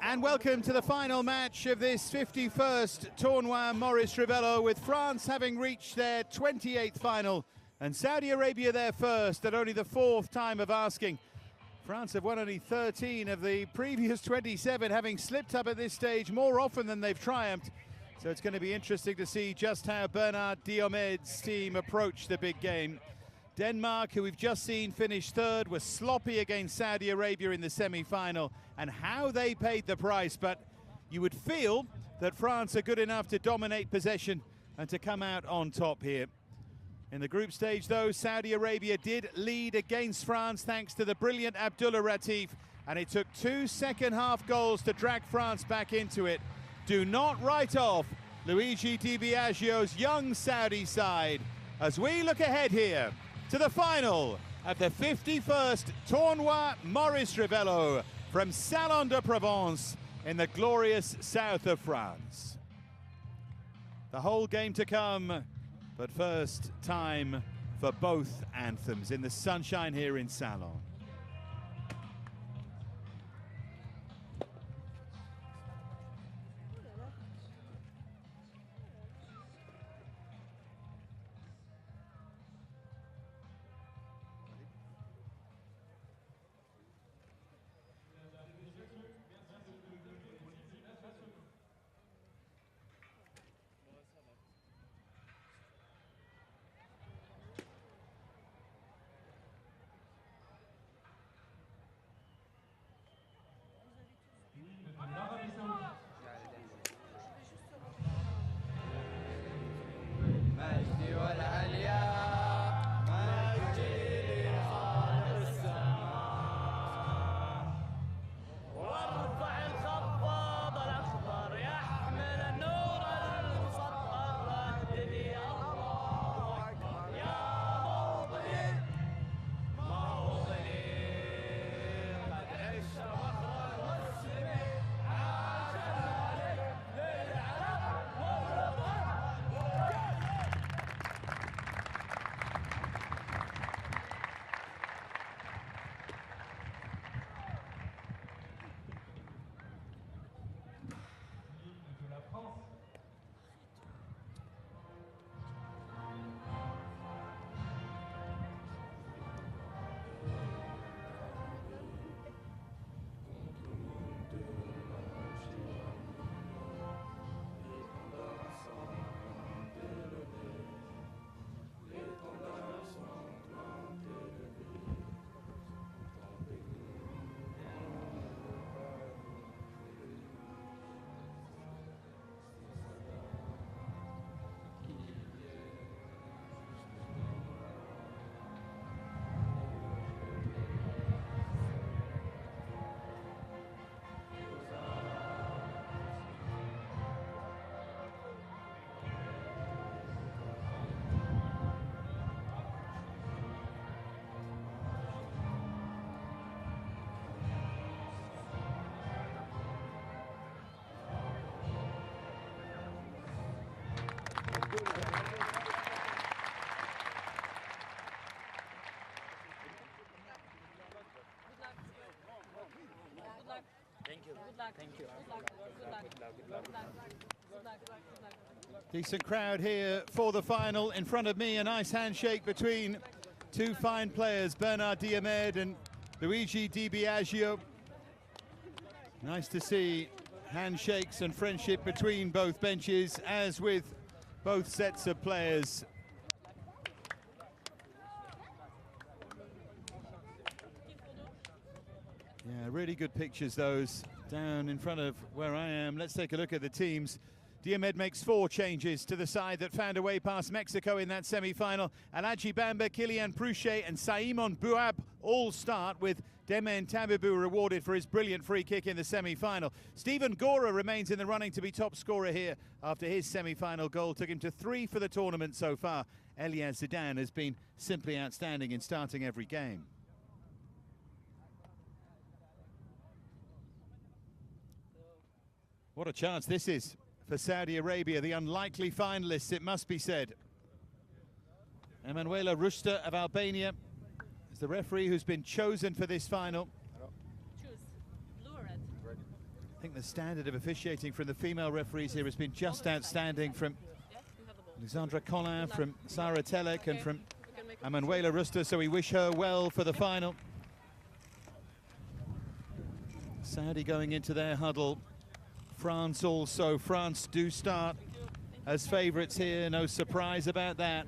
And welcome to the final match of this 51st Tournoi Maurice Revello, with France having reached their 28th final and Saudi Arabia their first at only the 4th time of asking. France have won only 13 of the previous 27, having slipped up at this stage more often than they've triumphed. So it's going to be interesting to see just how Bernard Diomède's team approach the big game. Denmark, who we've just seen finish third, was sloppy against Saudi Arabia in the semi-final, and how they paid the price. But you would feel that France are good enough to dominate possession and to come out on top here. In the group stage, though, Saudi Arabia did lead against France thanks to the brilliant Abdullah Radif, and it took 2 second-half goals to drag France back into it. Do not write off Luigi Di Biagio's young Saudi side as we look ahead here to the final of the 51st Tournoi Maurice Revello from Salon de Provence in the glorious south of France. The whole game to come, but first time for both anthems in the sunshine here in Salon. Decent crowd here for the final. In front of me, a nice handshake between two fine players, Bernard Diomède and Luigi Di Biagio. Nice to see handshakes and friendship between both benches, as with both sets of players. Yeah, really good pictures, those, down in front of where I am. Let's take a look at the teams. Diomède makes 4 changes to the side that found a way past Mexico in that semi-final. Aladji Bamba, Kylian Prouchet and Saïmon Bouab all start, with Demen Tabibou rewarded for his brilliant free kick in the semi-final. Stephen Ngoura remains in the running to be top scorer here after his semi-final goal took him to 3 for the tournament so far. Elyaz Zidane has been simply outstanding in starting every game. What a chance this is for Saudi Arabia, the unlikely finalists, it must be said. Emanuela Rushta of Albania is the referee who's been chosen for this final. Choose think the standard of officiating from the female referees here has been just outstanding, from Alexandra Collin, from Sarah Telek, and from Emanuela Ruster, so we wish her well for the final. Saudi going into their huddle. France also. France do start as favourites here, no surprise about that.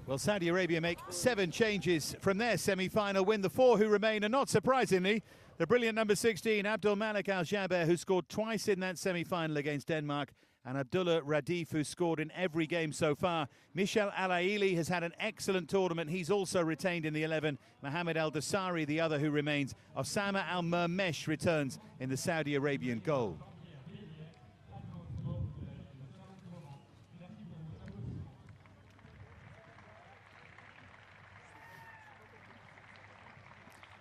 Well, Saudi Arabia make 7 changes from their semi-final win. The 4 who remain are, not surprisingly, the brilliant number 16, Abdul Malik Al-Jaber, who scored twice in that semi-final against Denmark, and Abdullah Radif, who scored in every game so far. Michel Alaili has had an excellent tournament. He's also retained in the 11. Mohamed Al-Dasari, the other who remains. Osama Al-Mermesh returns in the Saudi Arabian goal.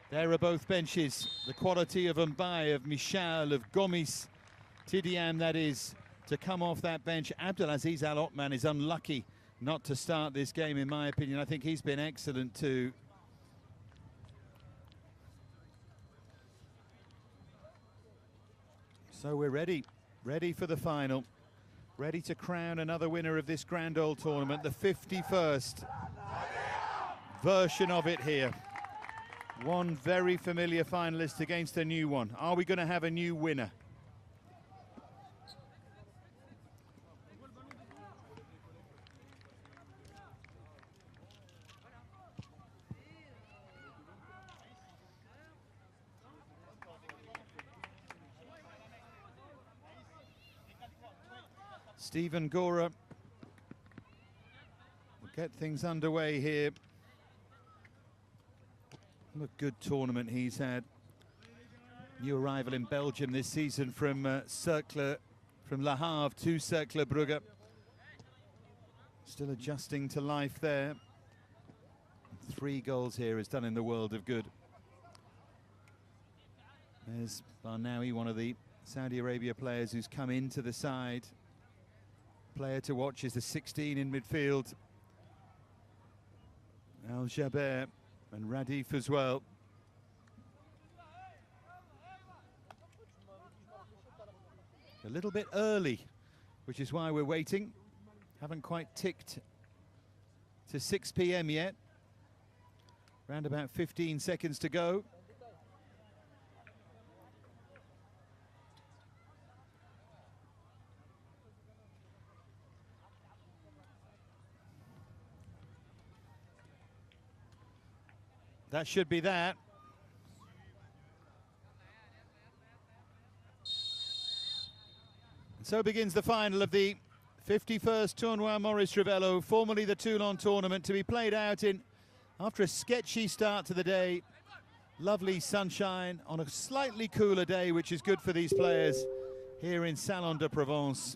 There are both benches. The quality of Mbaye, of Michal, of Gomis, Tidiane, that is, to come off that bench. Abdelaziz Al Othman is unlucky not to start this game, in my opinion. I think he's been excellent too. So we're ready for the final. Ready to crown another winner of this grand old tournament, the 51st version of it here. One very familiar finalist against a new one. Are we going to have a new winner? Stephen Ngoura will get things underway here. What a good tournament he's had. New arrival in Belgium this season from Cercle, from Le Havre to Cercle Brugge. Still adjusting to life there. 3 goals here has done in the world of good. There's Barnawi, one of the Saudi Arabia players who's come into the side. Player to watch is the 16 in midfield, Al-Jaber, and Radif as well. A little bit early, which is why we're waiting. Haven't quite ticked to 6 p.m. yet. Around about 15 seconds to go. That should be that. And so begins the final of the 51st Tournoi Maurice Revello, formerly the Toulon tournament, to be played out in, after a sketchy start to the day. Lovely sunshine on a slightly cooler day, which is good for these players here in Salon de Provence.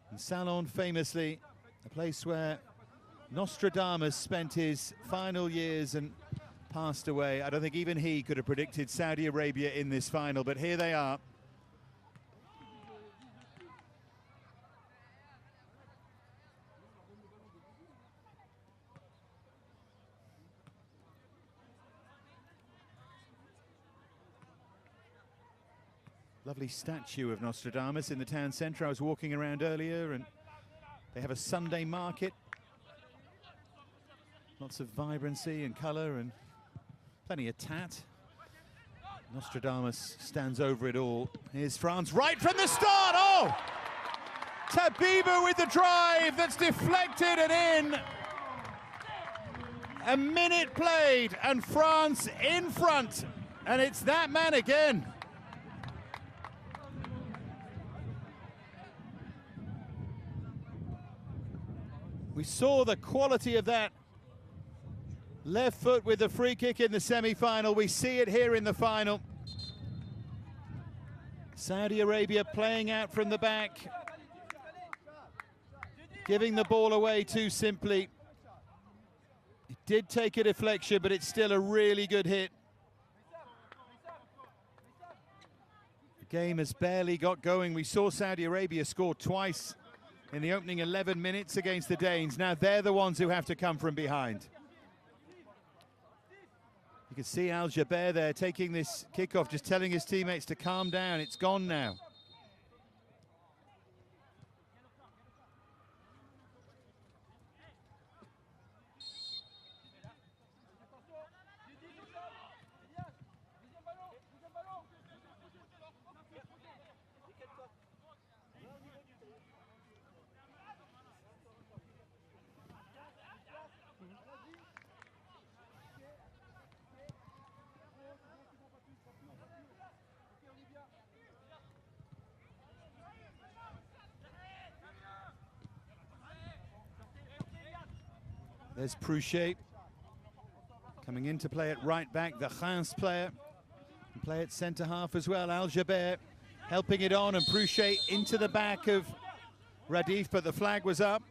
And Salon, famously, a place where Nostradamus spent his final years and passed away. I don't think even he could have predicted Saudi Arabia in this final, but here they are. Lovely statue of Nostradamus in the town centre. I was walking around earlier, and they have a Sunday market. Lots of vibrancy and colour and plenty of tat. Nostradamus stands over it all. Here's France right from the start. Oh! Tabiba with the drive that's deflected and in. A minute played and France in front. And it's that man again. We saw the quality of that left foot with the free kick in the semi-final. We see it here in the final. Saudi Arabia playing out from the back, giving the ball away too simply. It did take a deflection, but it's still a really good hit. The game has barely got going. We saw Saudi Arabia score twice in the opening 11 minutes against the Danes. Now they're the ones who have to come from behind. You can see Al Jaber there taking this kickoff, just telling his teammates to calm down. It's gone now. There's Prochains coming in to play at right back, the Reims player. Can play at centre half as well. Al Jaber helping it on, and Prochains into the back of Radif, but the flag was up.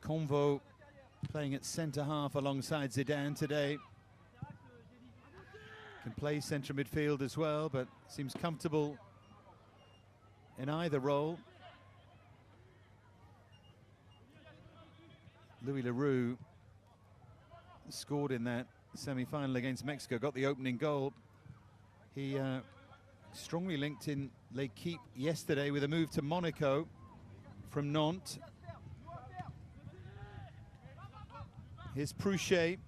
Convo playing at centre half alongside Zidane today. Can play centre midfield as well, but seems comfortable in either role. Louis Leroux scored in that semi-final against Mexico, got the opening goal. He strongly linked in L'Équipe yesterday with a move to Monaco from Nantes. Here's Prochains.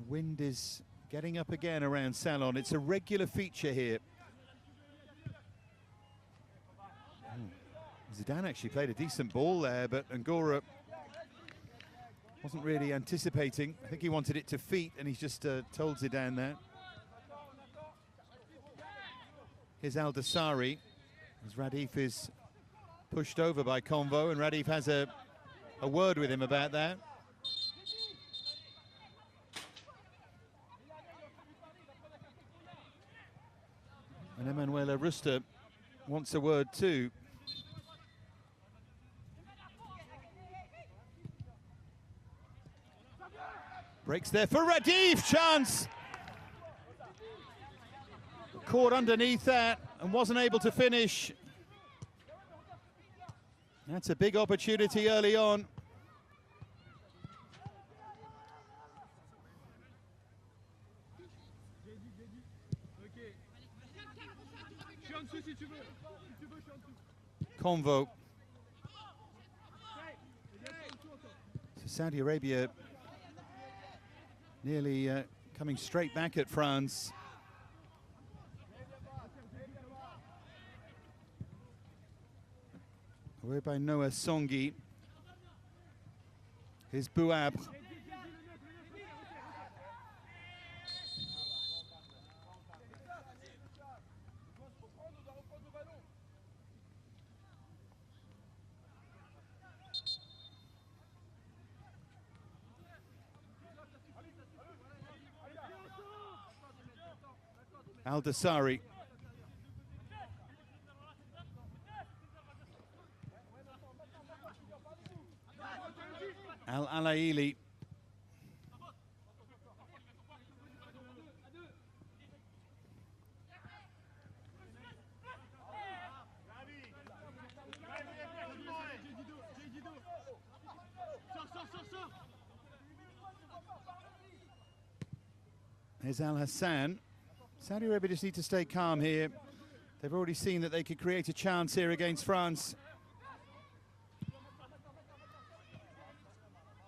Wind is getting up again around Salon. It's a regular feature here. Zidane actually played a decent ball there, but Ngoura wasn't really anticipating. I think he wanted it to feet, and he's just told Zidane that. Here's Al Dasari, as Radif is pushed over by Convo, and Radif has a word with him about that. And Emanuela Ruster wants a word too. Breaks there for Radif, chance! Caught underneath that and wasn't able to finish. That's a big opportunity early on. Convo. So Saudi Arabia nearly coming straight back at France. Away by Noah Songi. Here's Bouab. Al Dasari. Al Alaili. There's Al Hassan. Saudi Arabia just need to stay calm here. They've already seen that they could create a chance here against France.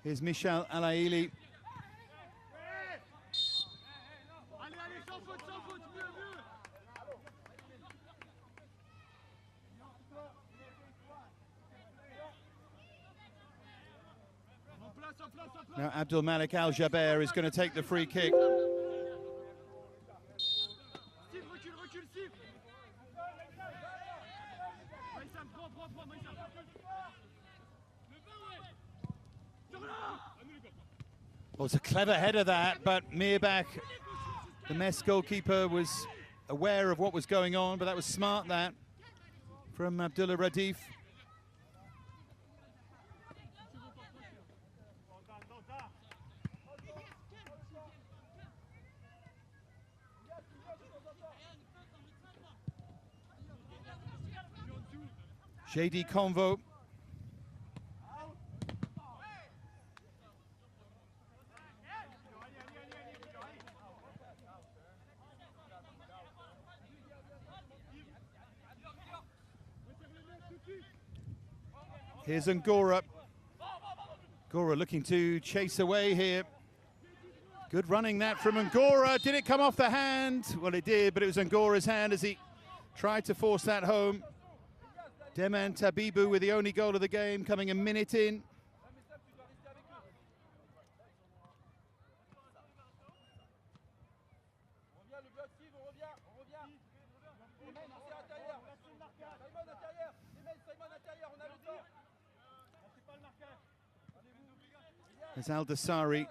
Here's Michel Alaili. Now Abdul Malik Al Jaber is going to take the free kick. Well, it's a clever header that, but Mirbach, the Metz goalkeeper, was aware of what was going on, but that was smart that from Abdullah Radif. JD Convo. Here's Ngoura. Ngoura looking to chase away here. Good running that from Ngoura. Did it come off the hand? Well, it did, but it was Ngoura's hand as he tried to force that home. Deman Tabibu with the only goal of the game, coming a minute in. There's Al-Dassari.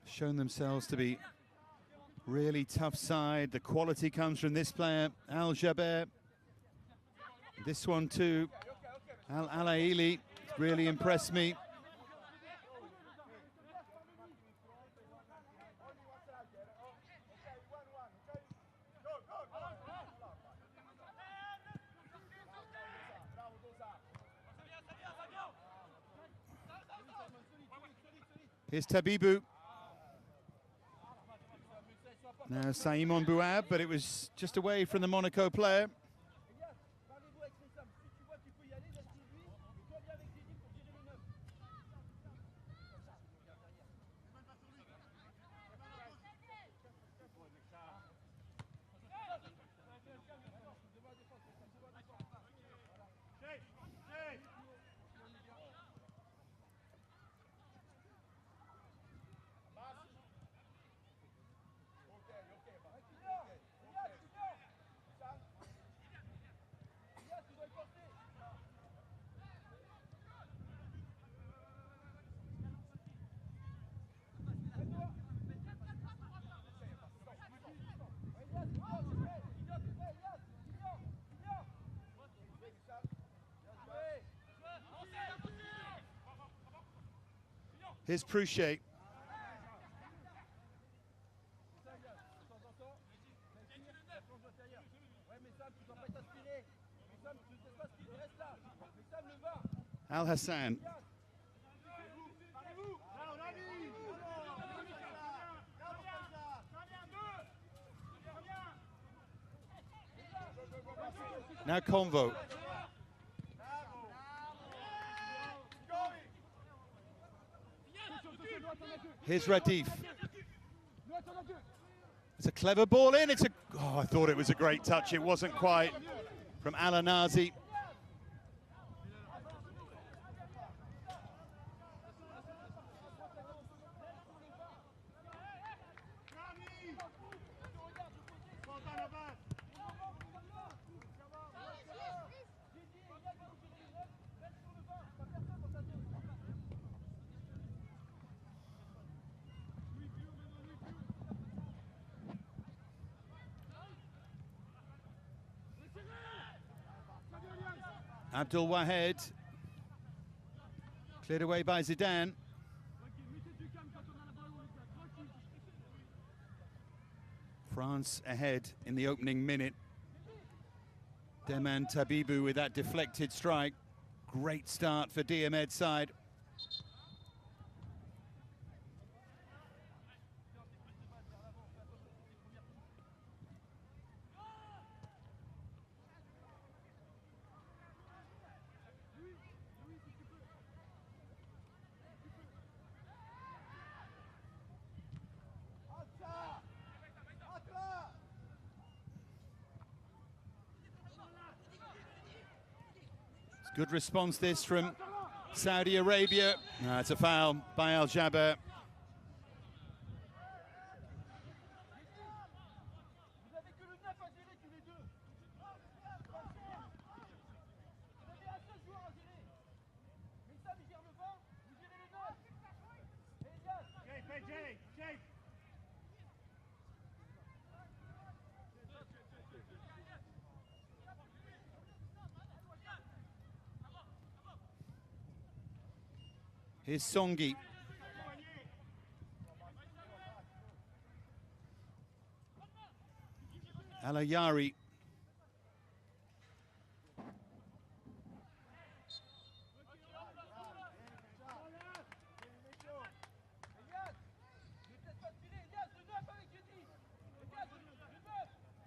Shown themselves to be really tough side. The quality comes from this player, Al-Jaber. This one too, Al-Alaili, really impressed me. Here's Tabibu. Now Simon Bouab, but it was just away from the Monaco player. Here's Pruchet. Al Hassan. Now Convo. Here's Radif. It's a clever ball in. It's a. Oh, I thought it was a great touch. It wasn't quite from Al-Anazi. Abdul Wahed, cleared away by Zidane. France ahead in the opening minute. Deman Tabibu with that deflected strike. Great start for Diomed's side. Good response this from Saudi Arabia. It's a foul by Al-Jaber. Here's Songi. Al-Ayari.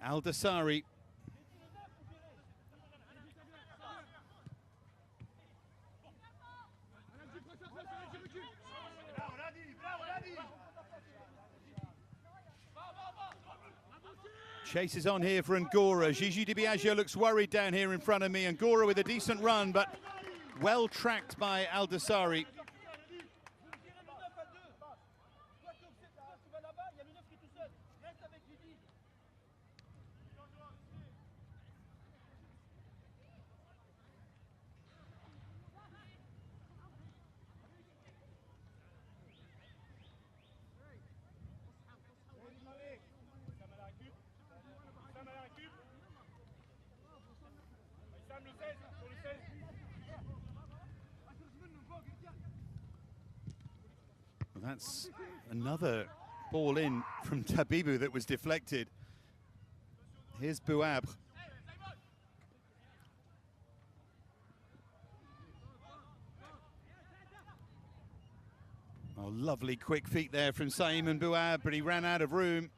Al-Dasari. Chase is on here for Ngoura. Gigi Di Biagio looks worried down here in front of me. Ngoura with a decent run, but well tracked by Al-Dasari. Well, that's another ball in from Tabibou that was deflected. Here's Bouabre. Oh, lovely quick feet there from Simon Bouabre, but he ran out of room.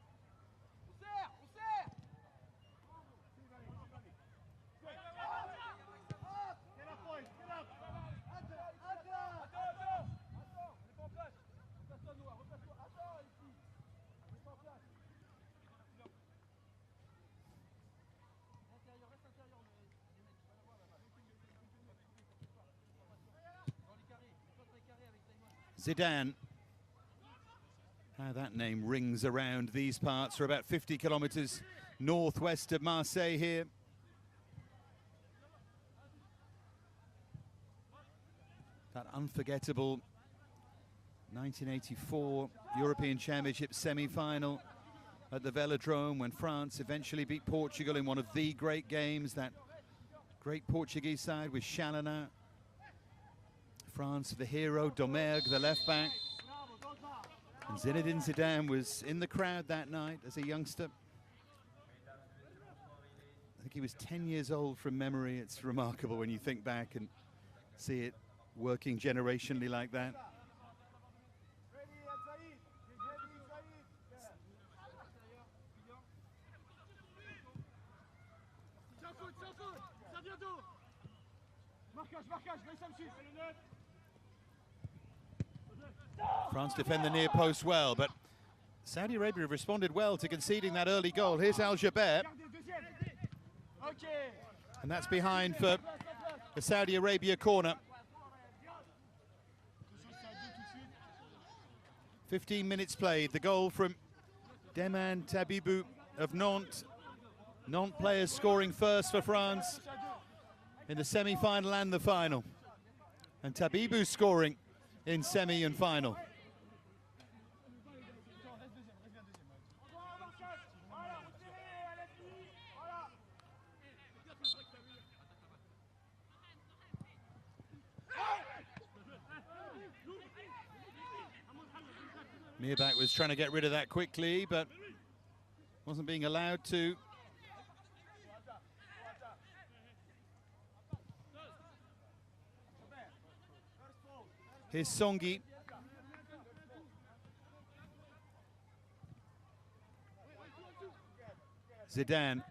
Zidane. How that name rings around these parts. We're about 50 kilometers northwest of Marseille here. That unforgettable 1984 European Championship semi-final at the Velodrome when France eventually beat Portugal in one of the great games. That great Portuguese side with Chalana. France, the hero, Domergue, the left back. And Zinedine Zidane was in the crowd that night as a youngster. I think he was 10 years old from memory. It's remarkable when you think back and see it working generationally like that. France defend the near post well, but Saudi Arabia have responded well to conceding that early goal. Here's Al Jaber. And that's behind for the Saudi Arabia corner. 15 minutes played. The goal from Deman Tabibou of Nantes. Nantes players scoring first for France in the semi-final and the final. And Tabibou scoring in semi and final. Mirbach was trying to get rid of that quickly, but wasn't being allowed to. Here's Songi. Zidane.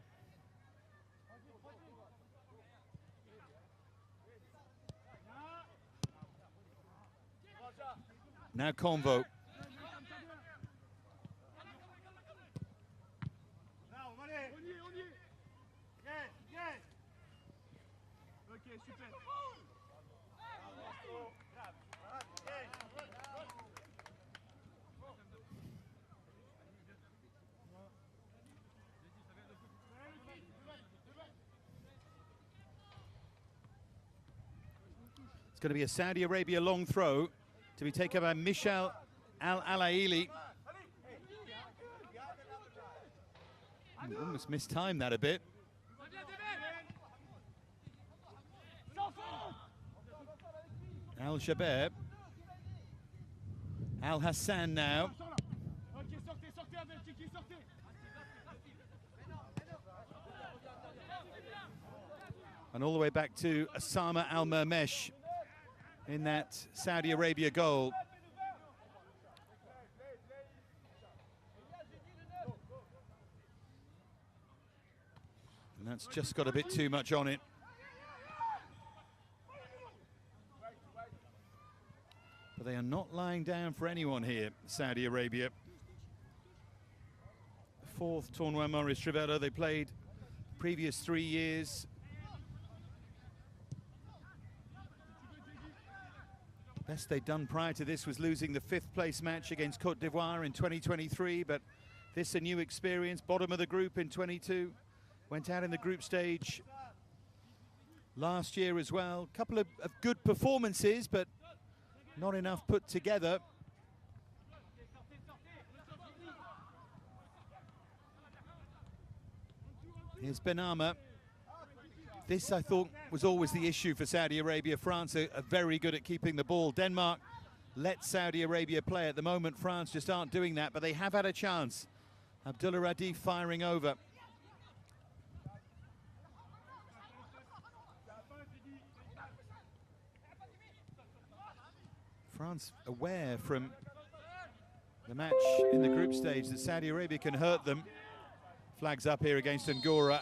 Now Convo. It's going to be a Saudi Arabia long throw to be taken by Michel Al-Alaili. Almost mistimed that a bit. Al Jaber. Al Hassan now. And all the way back to Osama Al-Mermesh in that Saudi Arabia goal. And that's just got a bit too much on it. But they are not lying down for anyone here, Saudi Arabia. Fourth Tournoi Maurice Revello. They played previous 3 years. Best they'd done prior to this was losing the 5th place match against Côte d'Ivoire in 2023, but this a new experience. Bottom of the group in 22. Went out in the group stage last year as well. Couple of good performances, but not enough put together. Here's Benama. This, I thought, was always the issue for Saudi Arabia. France are very good at keeping the ball. Denmark let Saudi Arabia play. At the moment, France just aren't doing that, but they have had a chance. Abdullah Radif firing over. France aware from the match in the group stage that Saudi Arabia can hurt them. Flags up here against Ngoura.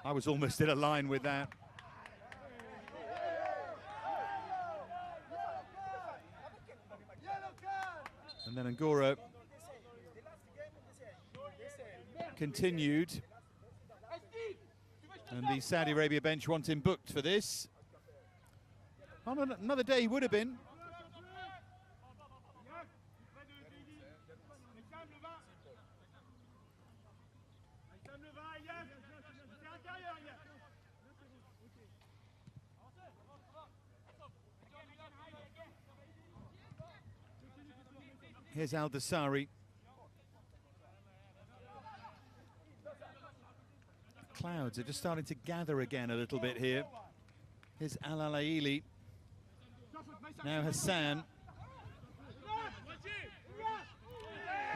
I was almost in a line with that. And then Ngoura continued. And the Saudi Arabia bench want him booked for this. On another day he would have been. Here's Al-Dasari. Clouds are just starting to gather again a little bit here. Here's Al-Alaili. Now Hassan.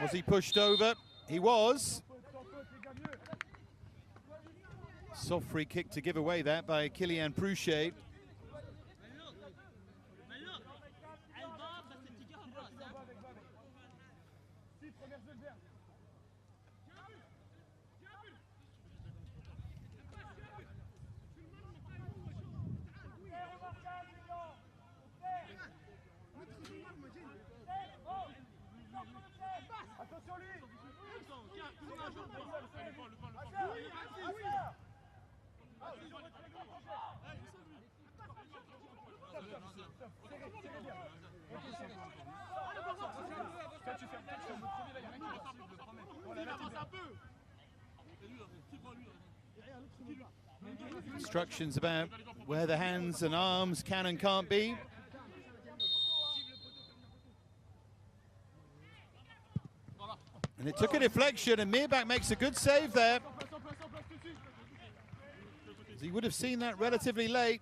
Was he pushed over? He was. Soft free kick to give away that by Kylian Prouchet. Instructions about where the hands and arms can and can't be. And it took a deflection, and Mirbach makes a good save there. He would have seen that relatively late.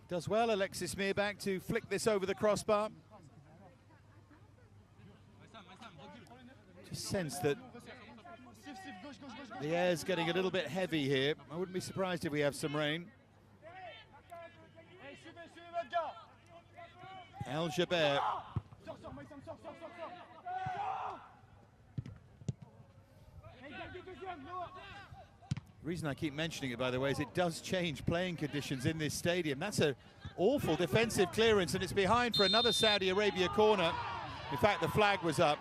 Does well, Alexis Mirbach, to flick this over the crossbar. Just sense that the air's getting a little bit heavy here. I wouldn't be surprised if we have some rain. El Jaber. The reason I keep mentioning it, by the way, is it does change playing conditions in this stadium. That's an awful defensive clearance, and it's behind for another Saudi Arabia corner. In fact, the flag was up.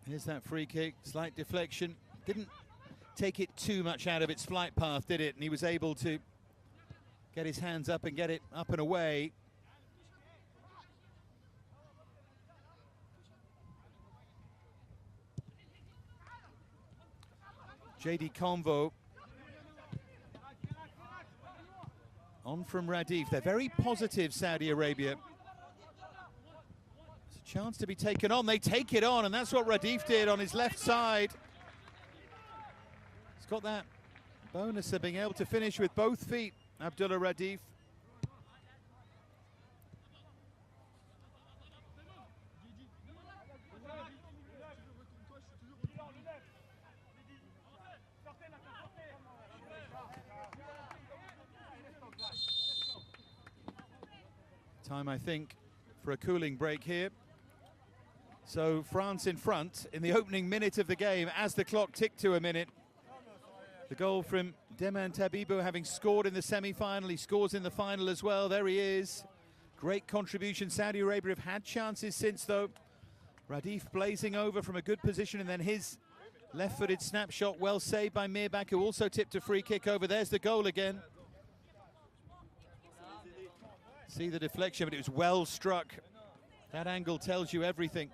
Here's that free kick, slight deflection. Didn't take it too much out of its flight path, did it? And he was able to get his hands up and get it up and away. JD Convo. On from Radif. They're very positive, Saudi Arabia. Chance to be taken on. They take it on, and that's what Radif did on his left side. He's got that bonus of being able to finish with both feet Abdullah Radif. Time, I think, for a cooling break here. So France in front in the opening minute of the game as the clock ticked to a minute. The goal from Deman Tabibou, having scored in the semi-final. He scores in the final as well. There he is. Great contribution. Saudi Arabia have had chances since, though. Radif blazing over from a good position, and then his left-footed snapshot well saved by Mirbak, who also tipped a free kick over. There's the goal again. See the deflection, but it was well struck. That angle tells you everything.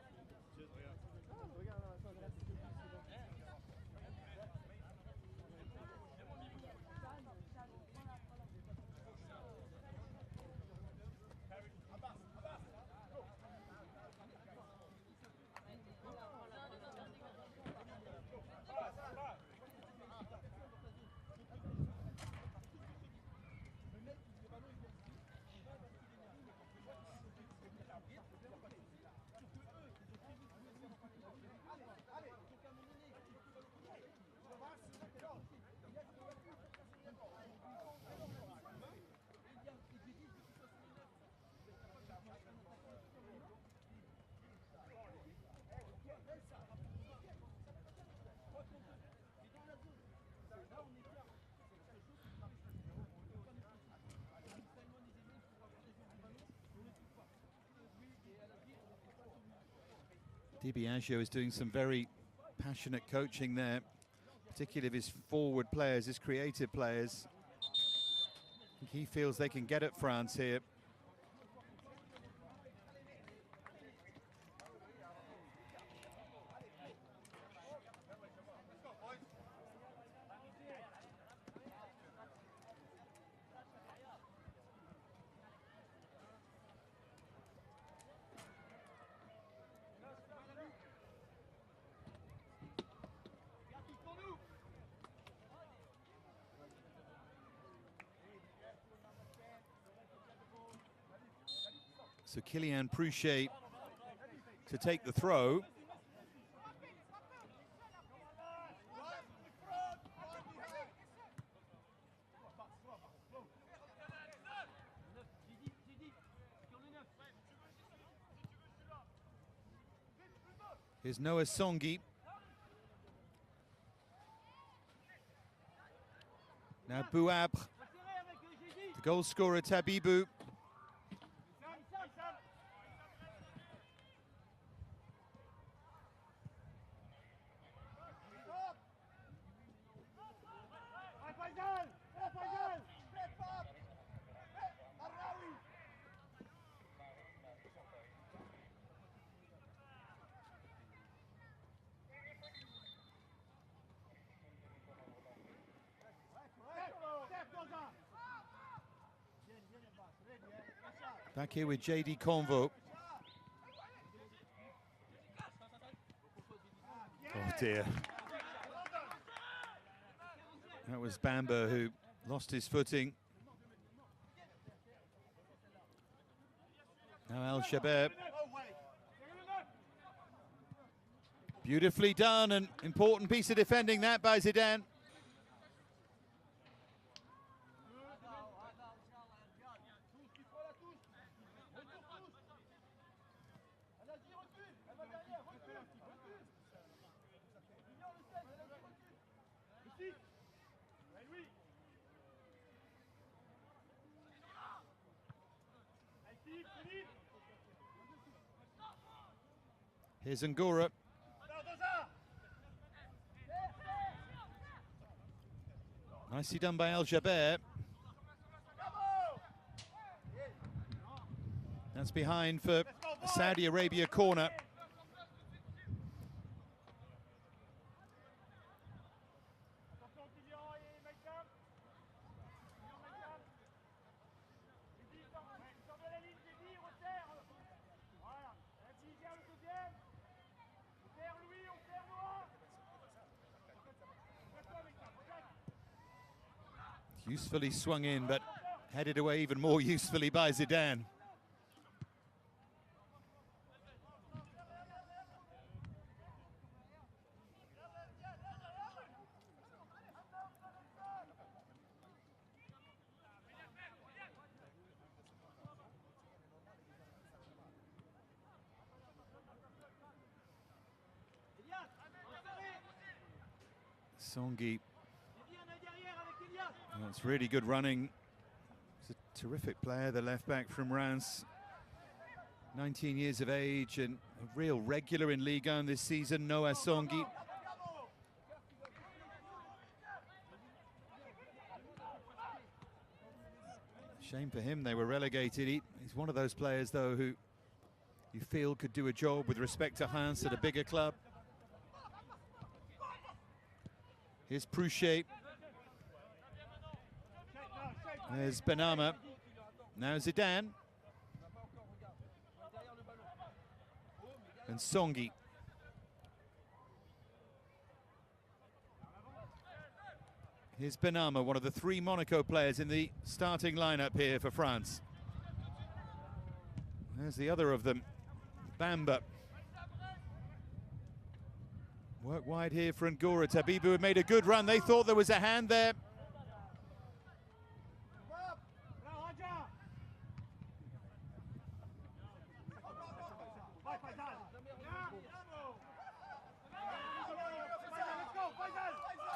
Dibiagio is doing some very passionate coaching there, particularly of his forward players, his creative players. I think he feels they can get at France here. So Kylian Prouchet to take the throw. Here's Noah Songi. Now Bouabre, the goal scorer Tabibou. Back here with JD Convo. Oh dear. That was Bamba who lost his footing. Now Al Shabaab. Beautifully done, an important piece of defending that by Zidane. Here's Ngoura. Nicely done by Al Jaber. That's behind for a Saudi Arabia corner. Usefully swung in, but headed away even more usefully by Zidane. Songi. That's really good running. He's a terrific player, the left back from Reims. 19 years of age and a real regular in Ligue 1 this season, Noah Songi. Shame for him, they were relegated. He's one of those players, though, who you feel could do a job with respect to Reims at a bigger club. Here's Prouchet. There's Benama. Now Zidane. And Songi. Here's Benama, one of the 3 Monaco players in the starting lineup here for France. There's the other of them, Bamba. Work wide here for Ngoura. Tabibu had made a good run. They thought there was a hand there.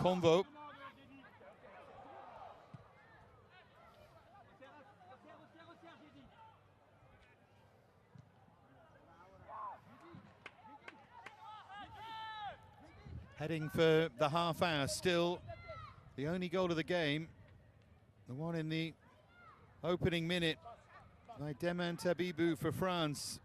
Convo. Heading for the half hour, still the only goal of the game, the one in the opening minute by Deman Tabibu for France.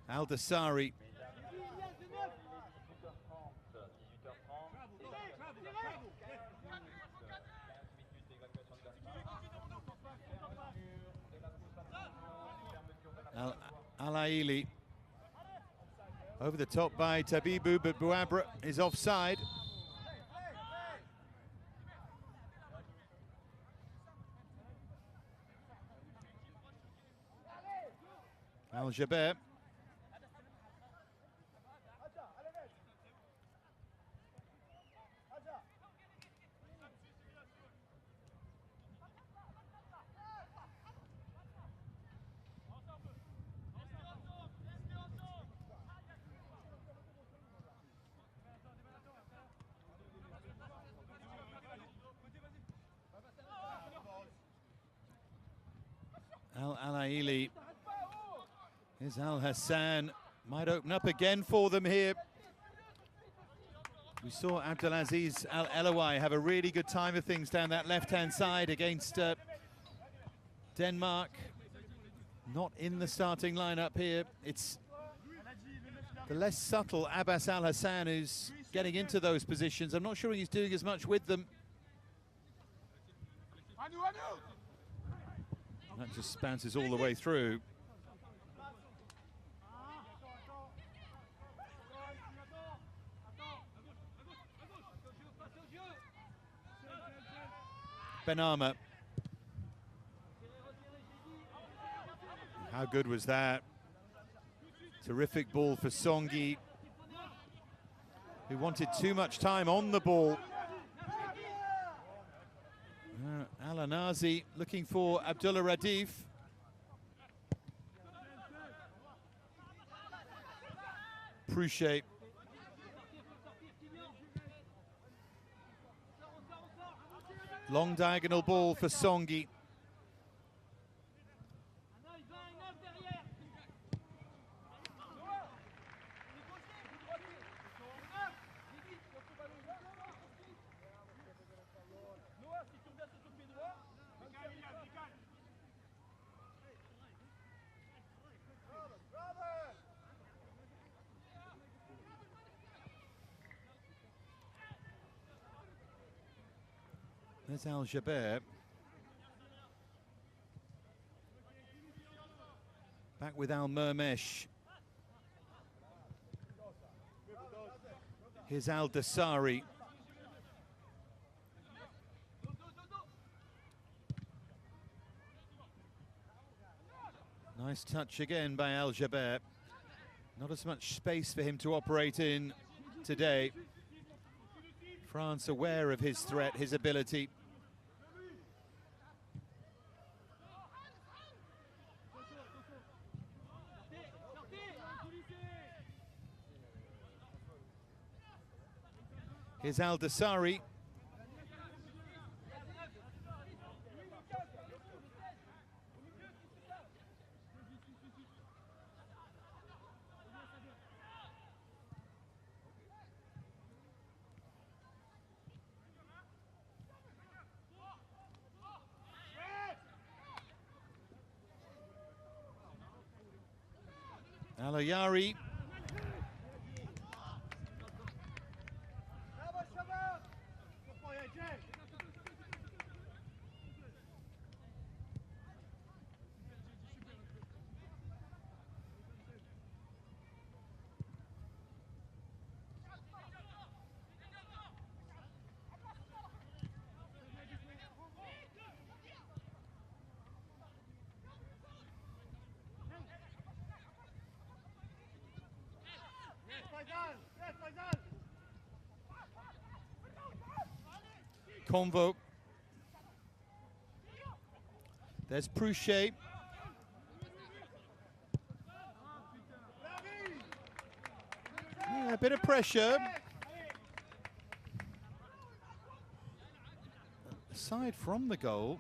Al-Dassari. Al-Aili. Over the top by Tabibu, but Bouabra is offside. Al-Jaber. Al-Aili. Here's Al-Hassan. Might open up again for them here. We saw Abdelaziz Al-Elawai have a really good time of things down that left-hand side against Denmark. Not in the starting lineup here. It's the less subtle Abbas Al-Hassan who's getting into those positions. I'm not sure he's doing as much with them. That just bounces all the way through. Benama. How good was that? Terrific ball for Songi, who wanted too much time on the ball. Al-Anazi looking for Abdullah Radif. Prouchet. Long diagonal ball for Songi. There's Al-Jaber. Back with Al Mermesh. Here's Al Dasari. Nice touch again by Al Jaber. Not as much space for him to operate in today. France aware of his threat, his ability. Here's Al Dasari. Alayari. Convo. There's Prouchet. Yeah, a bit of pressure. Aside from the goal,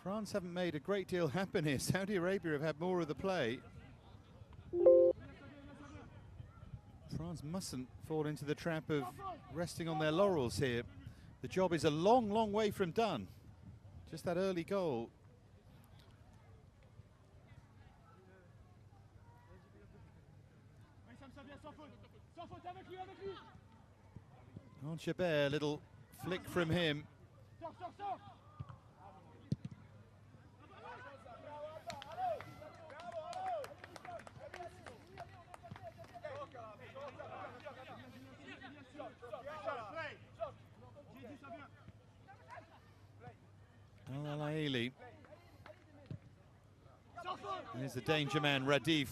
France haven't made a great deal happen here. Saudi Arabia have had more of the play. France mustn't fall into the trap of resting on their laurels here. The job is a long, long way from done. Just that early goal. Jaber, little flick from him. Al-Aili. There's the danger man, Radif.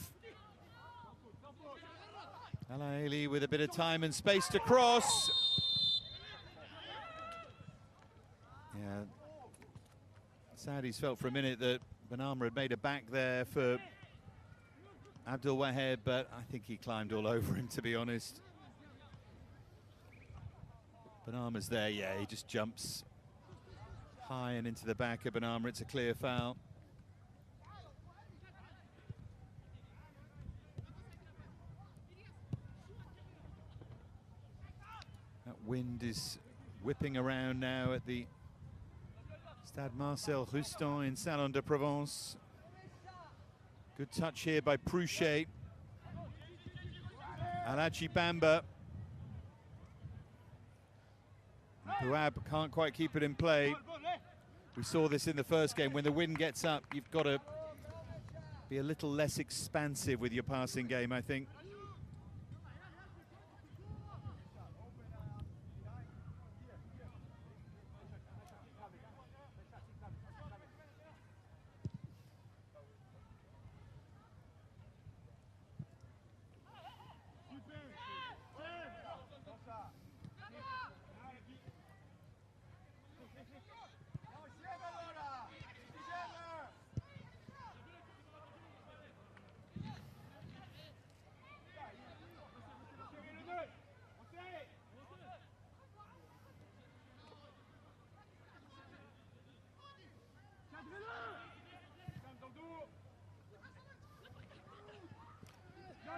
Al-Aili with a bit of time and space to cross. Yeah, Saudis felt for a minute that Benama had made a back there for Abdul Wahab, but I think he climbed all over him, to be honest. Benama's there, yeah, he just jumps high and into the back of Benama. It's a clear foul. That wind is whipping around now at the Stade Marcel Rustin in Salon de Provence. Good touch here by Prouchet. Alaji Bamba. Bouab can't quite keep it in play. We saw this in the first game. When the wind gets up, you've got to be a little less expansive with your passing game, I think.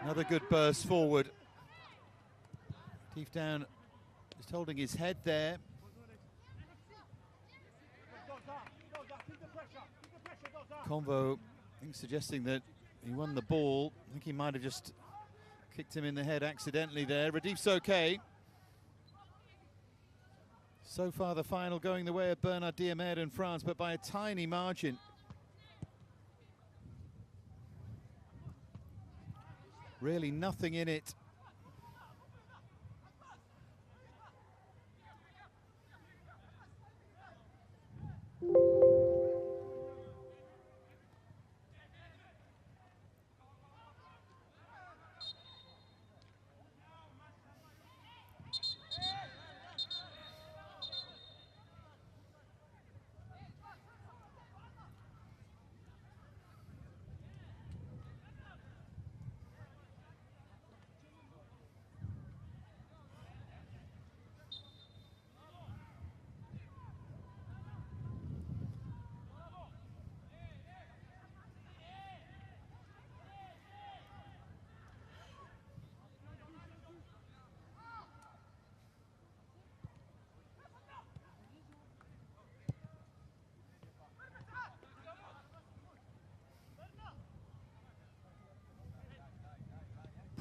Another good burst forward. Deep down, just holding his head there. Convo, I think, suggesting that he won the ball. I think he might have just kicked him in the head accidentally there. Radif's okay. So far, the final going the way of Bernard Diamer in France, but by a tiny margin. Really nothing in it.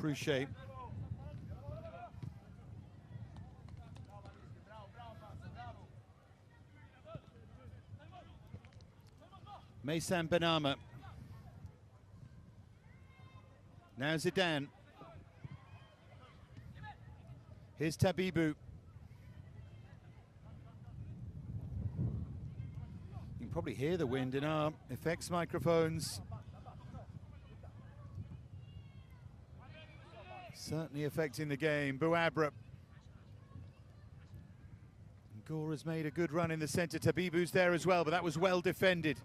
Prochains. Maysan Benama. Now Zidane. Here's Tabibu. You can probably hear the wind in our effects microphones. Certainly affecting the game. Bouabra. Ngoura's made a good run in the centre. Tabibu's there as well, but that was well defended.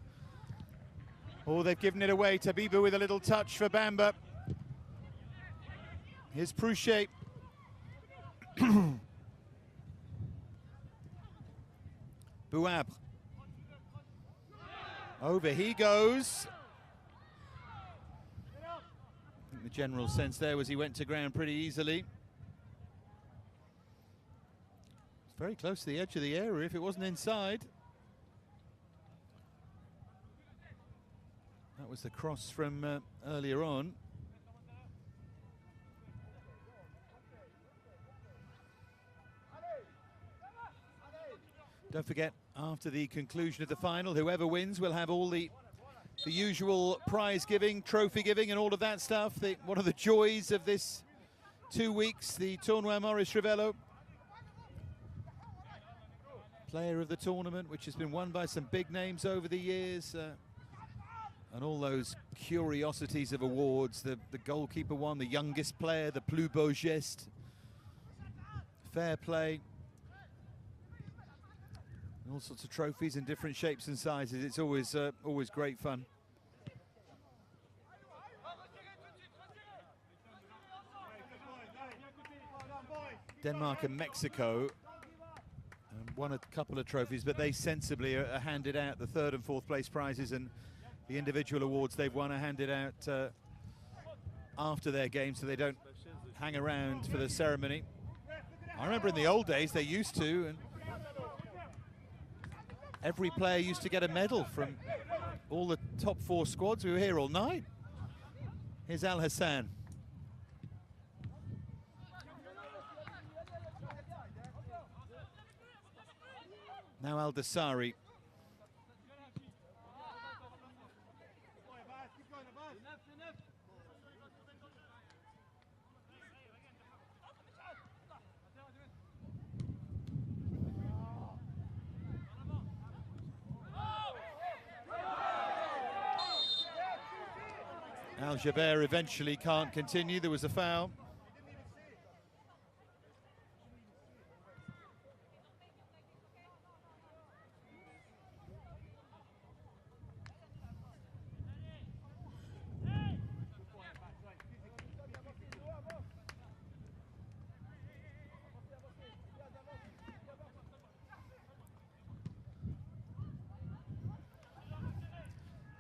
Oh, they've given it away. Tabibu with a little touch for Bamba. Here's Prochains. Bouabra. Over he goes. The general sense there was he went to ground pretty easily. It's very close to the edge of the area if it wasn't inside. That was the cross from earlier on. Don't forget, after the conclusion of the final, whoever wins will have all the usual prize giving, trophy giving and all of that stuff. One of the joys of this 2 weeks, the Tournoi Maurice Revello. Player of the tournament, which has been won by some big names over the years. And all those curiosities of awards. The goalkeeper won, the youngest player, the plus beau geste. Fair play. And all sorts of trophies in different shapes and sizes. It's always great fun. Denmark and Mexico won a couple of trophies, but they sensibly are handed out. The third and fourth place prizes and the individual awards they've won are handed out after their game, so they don't hang around for the ceremony. I remember in the old days they used to, and every player used to get a medal from all the top 4 squads. We were here all night. Here's Al Hassan. Now Al Dasari. Al Jaber eventually can't continue. There was a foul.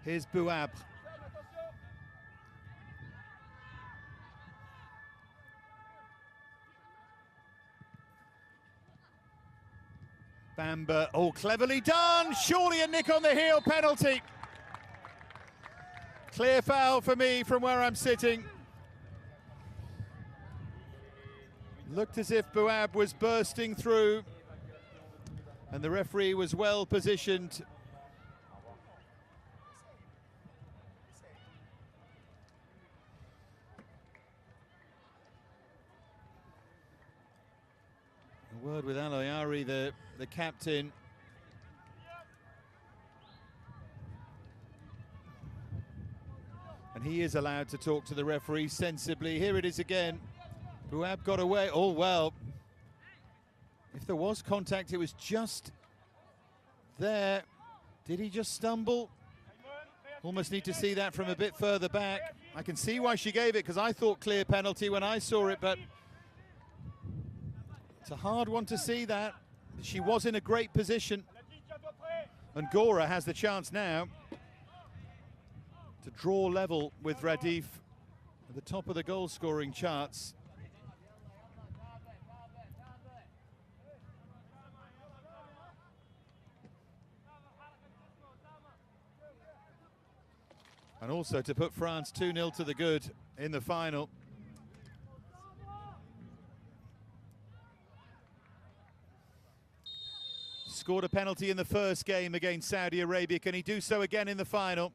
Here's Bouabra. Bamba, oh, cleverly done. Surely a nick on the heel penalty. Clear foul for me from where I'm sitting. Looked as if Bouabra was bursting through, and the referee was well positioned. Word with Aloyari, the captain. And he is allowed to talk to the referee sensibly. Here it is again. Bleuets got away. Oh, well. If there was contact, it was just there. Did he just stumble? Almost need to see that from a bit further back. I can see why she gave it, because I thought clear penalty when I saw it, but it's a hard one to see that. She was in a great position. And Ngoura has the chance now to draw level with Radif at the top of the goal-scoring charts. And also to put France 2-0 to the good in the final. Scored a penalty in the first game against Saudi Arabia. Can he do so again in the final?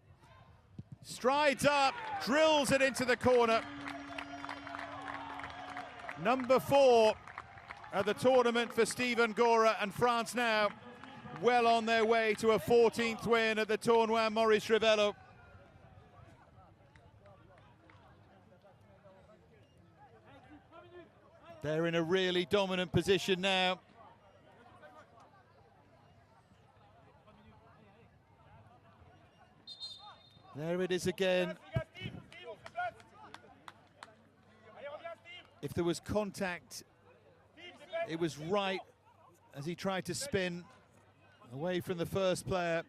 Strides up, drills it into the corner. Number 4 at the tournament for Steven Ngoura, and France now well on their way to a 14th win at the Tournoi Maurice Revello. They're in a really dominant position now. There it is again. If there was contact, it was right as he tried to spin away from the first player.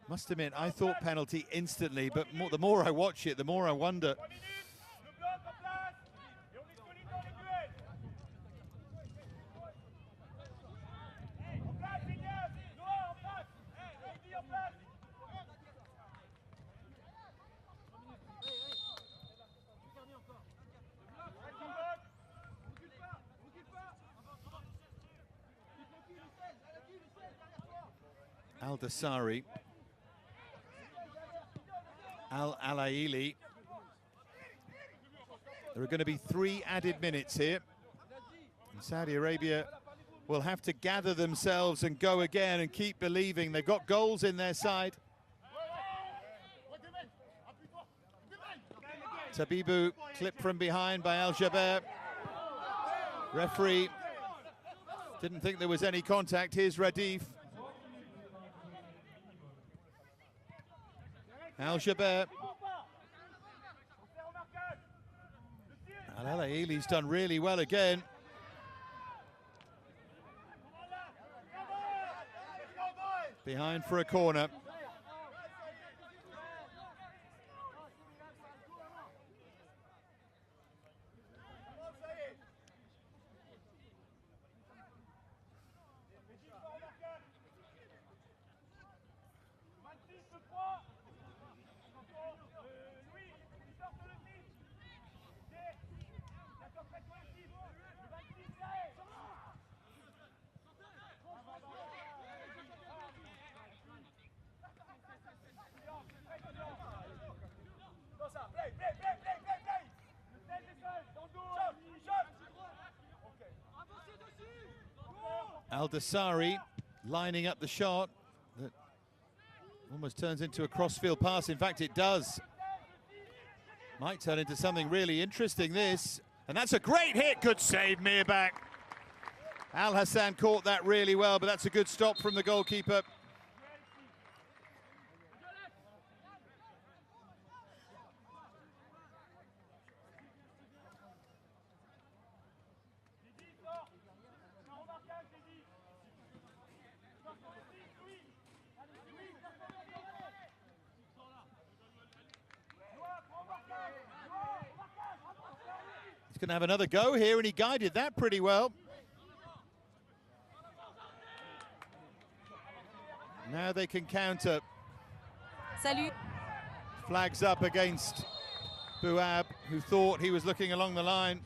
Must admit, I thought penalty instantly, but the more I watch it, the more I wonder. Al-Dasari, Al-Alaili. There are going to be 3 added minutes here. And Saudi Arabia will have to gather themselves and go again and keep believing. They've got goals in their side. Tabibu clipped from behind by Al-Jaber. Referee didn't think there was any contact. Here's Radif. Al-Jaber. Al-Alaili's done really well again. Behind for a corner. Al-Dasari lining up the shot that almost turns into a crossfield pass. In fact, it does. Might turn into something really interesting, this. And that's a great hit. Good save, Mirbach. Al Hassan caught that really well, but that's a good stop from the goalkeeper. He's going to have another go here, and he guided that pretty well. Now they can counter. Salut. Flags up against Bleuets, who thought he was looking along the line.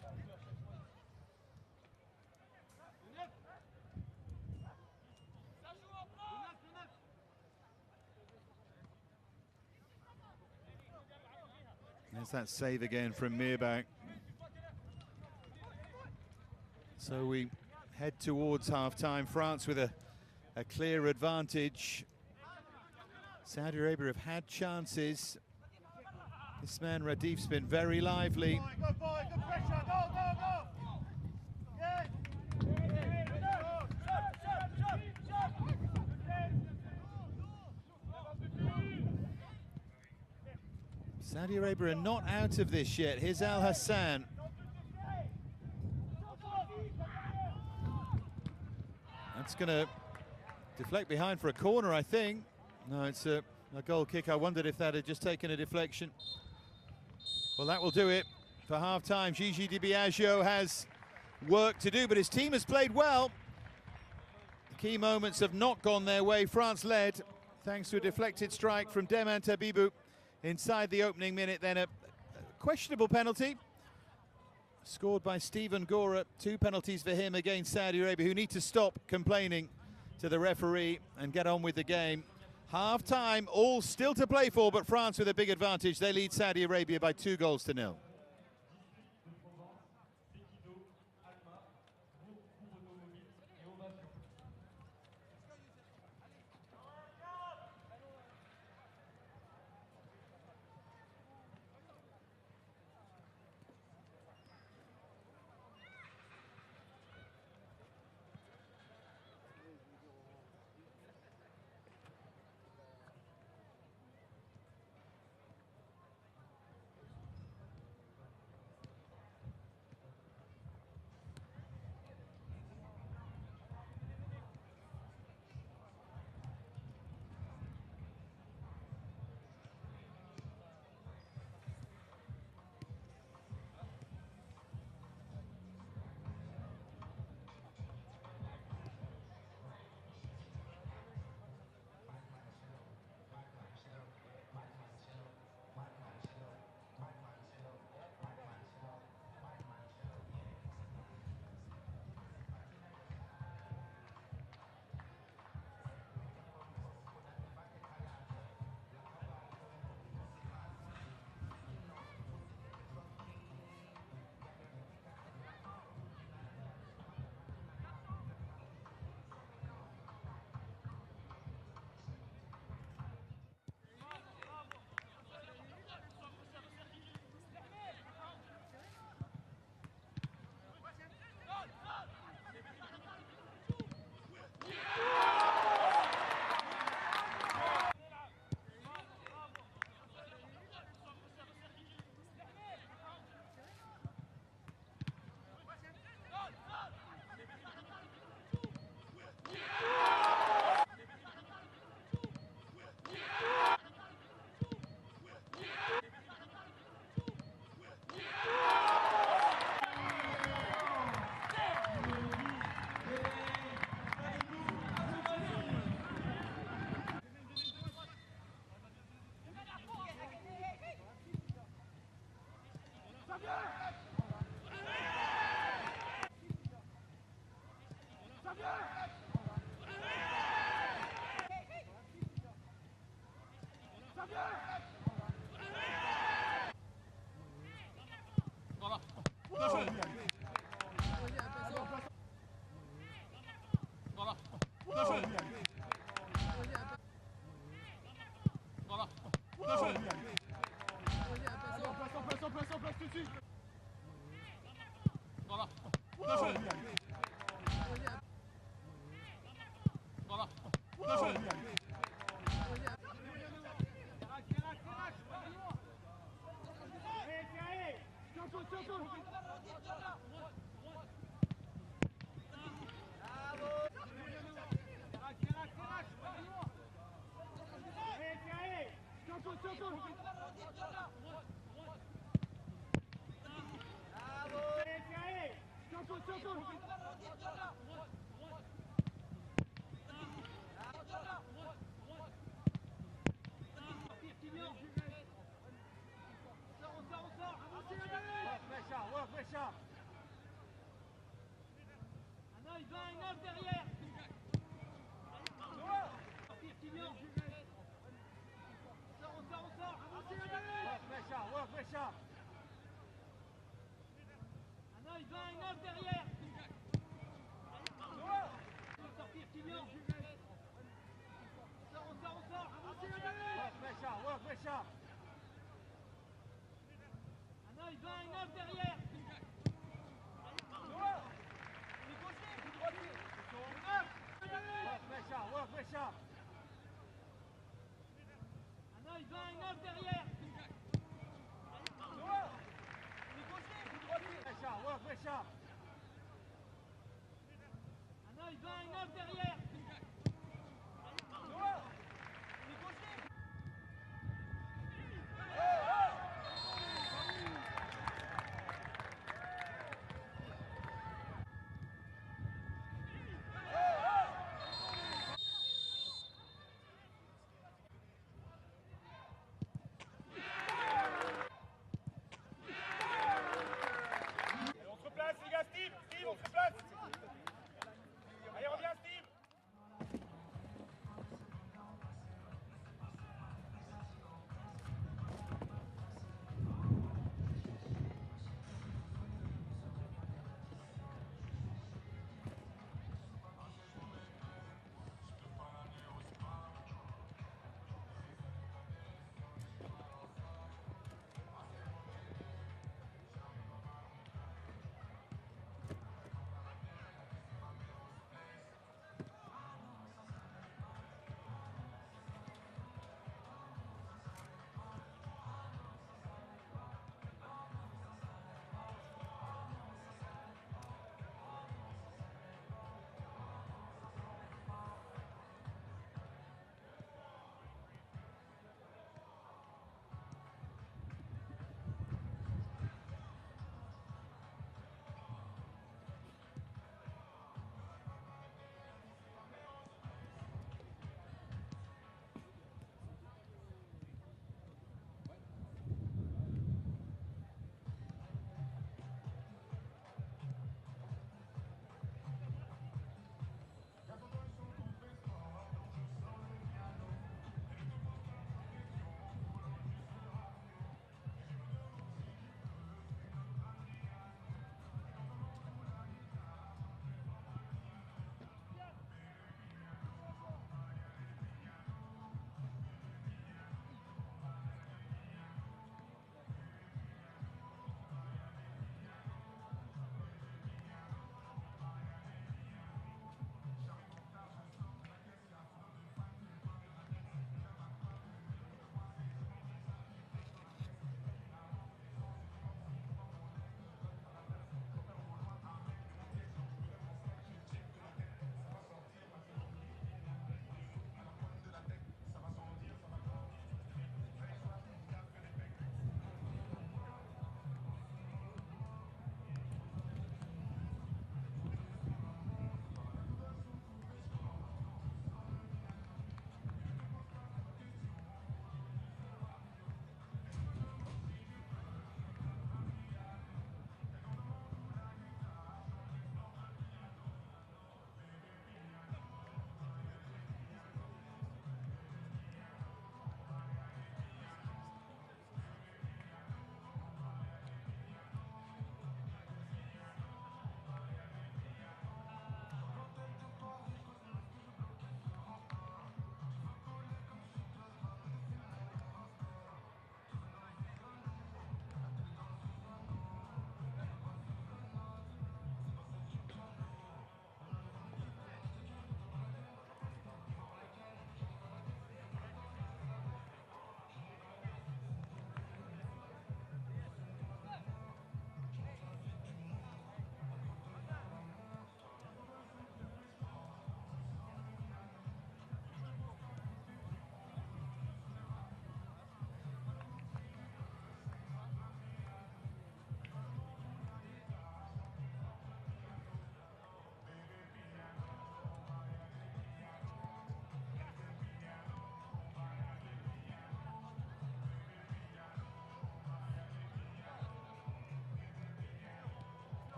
There's that save again from Mirbach. So we head towards half-time. France with a clear advantage. Saudi Arabia have had chances. This man Radif's been very lively. Good boy, good pressure, go, go, go! Yeah. Saudi Arabia are not out of this yet. Here's Al Hassan. That's going to deflect behind for a corner, I think. No, it's a goal kick. I wondered if that had just taken a deflection. Well, that will do it for half-time. Gigi Di Biagio has work to do, but his team has played well. The key moments have not gone their way. France led, thanks to a deflected strike from Deman Tabibou inside the opening minute. Then a questionable penalty scored by Stephen Ngoura. 2 penalties for him against Saudi Arabia, who need to stop complaining to the referee and get on with the game. Half-time, all still to play for, but France with a big advantage. They lead Saudi Arabia by 2-0.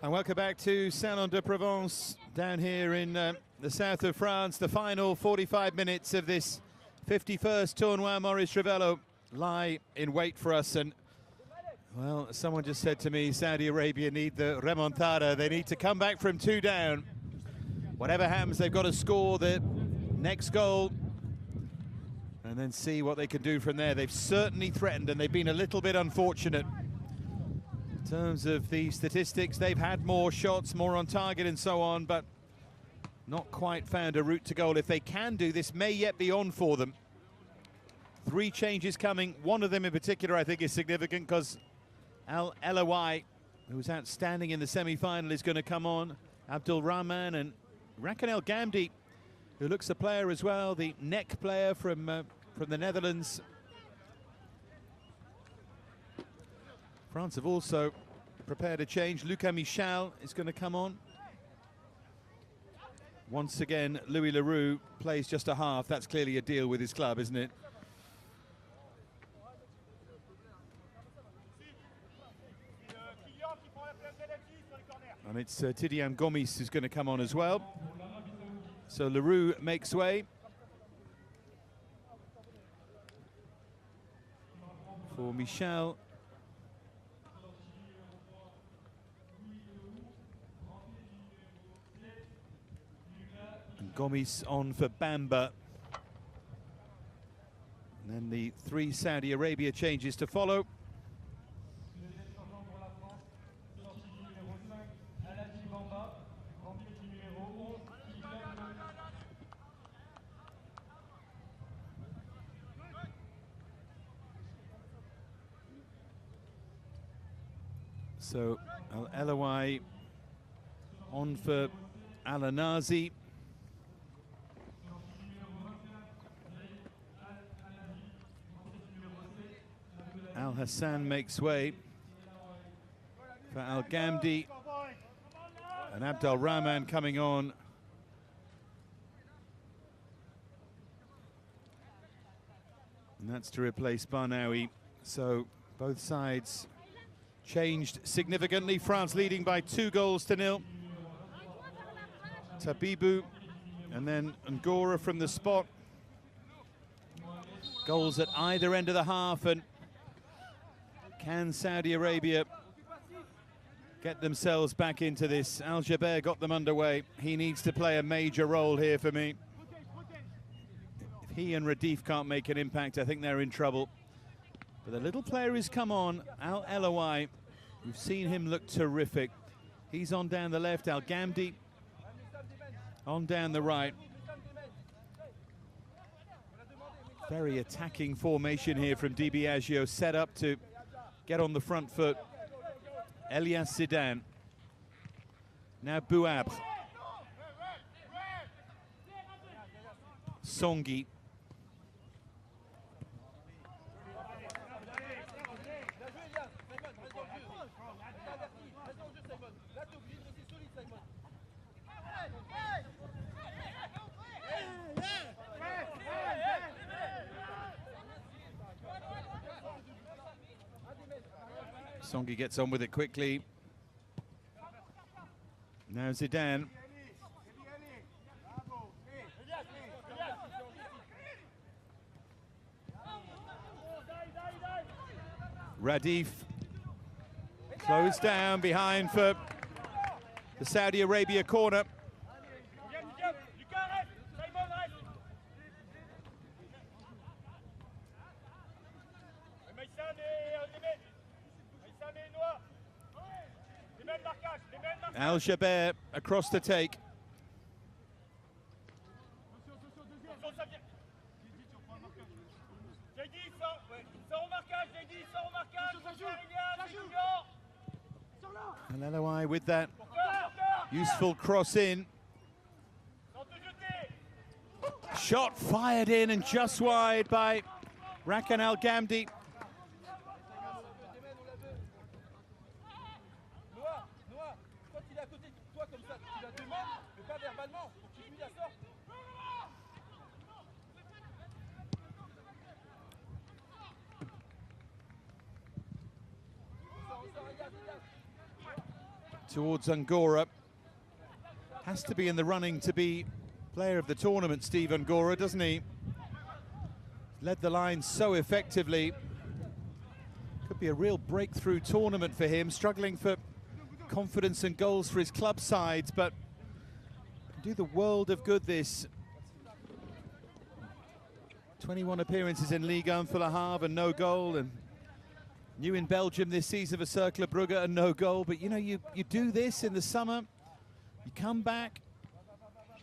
And welcome back to Salon de Provence down here in the south of France. The final 45 minutes of this 51st Tournoi Maurice Revello lie in wait for us. And, well, someone just said to me, Saudi Arabia need the remontada. They need to come back from 2 down. Whatever happens, they've got to score the next goal and then see what they can do from there. They've certainly threatened, and they've been a little bit unfortunate. In terms of the statistics, they've had more shots, more on target and so on, but not quite found a route to goal. If they can do, this may yet be on for them. 3 changes coming. One of them in particular I think is significant because Al Elawi, who was outstanding in the semi-final, is going to come on. Abdul Rahman and Rakan El Gamdi, who looks a player as well, the neck player from the Netherlands. France have also prepared a change. Lucas Michal is going to come on. Once again, Louis Leroux plays just a half. That's clearly a deal with his club, isn't it? And it's Tidiane Gomis who's going to come on as well. So Leroux makes way for Michel. And Gomis on for Bamba. And then the 3 Saudi Arabia changes to follow. So Al Elawi on for Al Anazi. Al Hassan makes way for Al Gamdi, and Abdul Rahman coming on. And that's to replace Barnawi. So both sides changed significantly. France leading by 2-0. Tabibu and then Ngoura from the spot. Goals at either end of the half, and can Saudi Arabia get themselves back into this? Al Jaber got them underway. He needs to play a major role here for me. If he and Radif can't make an impact, I think they're in trouble. But the little player who's come on, Al Elawi, we've seen him look terrific. He's on down the left, Al Gamdi on down the right. Very attacking formation here from Di Biagio, set up to get on the front foot. Elyaz Zidane. Now Bouab. Songi. Songi gets on with it quickly. Now Zidane. Radif closed down behind for the Saudi Arabia corner. Al Jaber across the take. And Elawi with that useful cross in. Shot fired in and just wide by Rakan Al Gamdi. towards Ngoura. Has to be in the running to be player of the tournament, Steve Ngoura, doesn't he? Led the line so effectively. Could be a real breakthrough tournament for him, struggling for confidence and goals for his club sides, but can do the world of good this. 21 appearances in Ligue 1 for Le Havre and no goal, and new in Belgium this season for Cercle Brugge and no goal. But you know, you do this in the summer, you come back,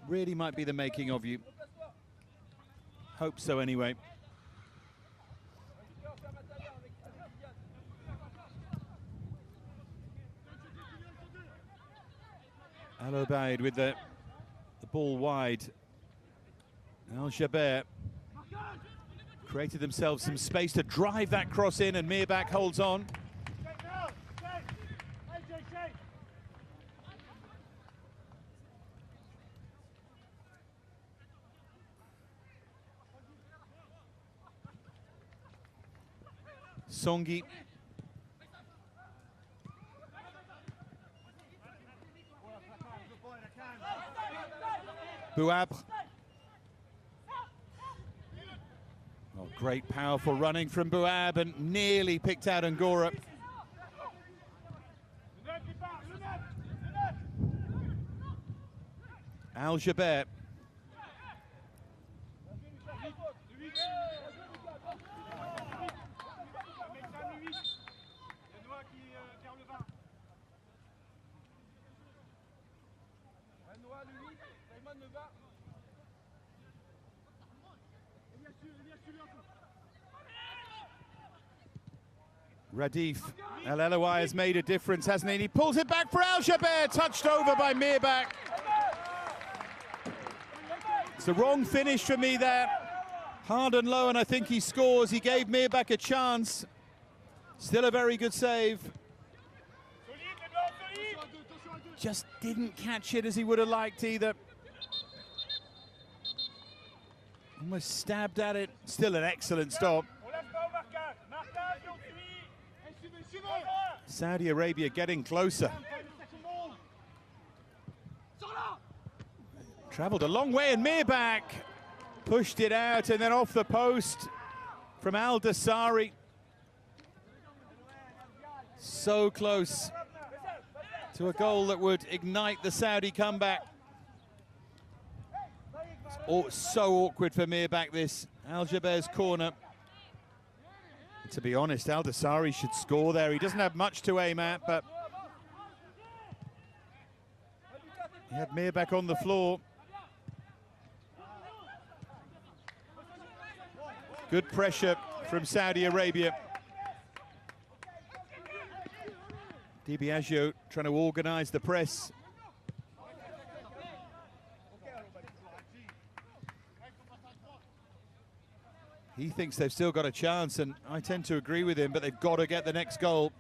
really might be the making of you. Hope so anyway. Al Obaid with the ball wide. Al Jaber created themselves some space to drive that cross in, and Mirbach holds on. Songi. Bouabre. Oh, great powerful running from Bouabre, and nearly picked out Ngoura. Al Jaber. Radif, El Eloui has made a difference, hasn't he? And he pulls it back for Al Jaber, touched over by Mirbach. It's the wrong finish for me there. Hard and low, and I think he scores. He gave Mirbach a chance. Still a very good save. Just didn't catch it as he would have liked either. Almost stabbed at it. Still an excellent stop. Saudi Arabia getting closer. Travelled a long way, and Mirbach pushed it out, and then off the post from Al Dasari. So close to a goal that would ignite the Saudi comeback. It's so awkward for Mirbach, this. Al Jaber's corner. To be honest, Al Dasari should score there. He doesn't have much to aim at, but he had Mirbach on the floor. Good pressure from Saudi Arabia. Di Biagio trying to organize the press. He thinks they've still got a chance, and I tend to agree with him, but they've got to get the next goal.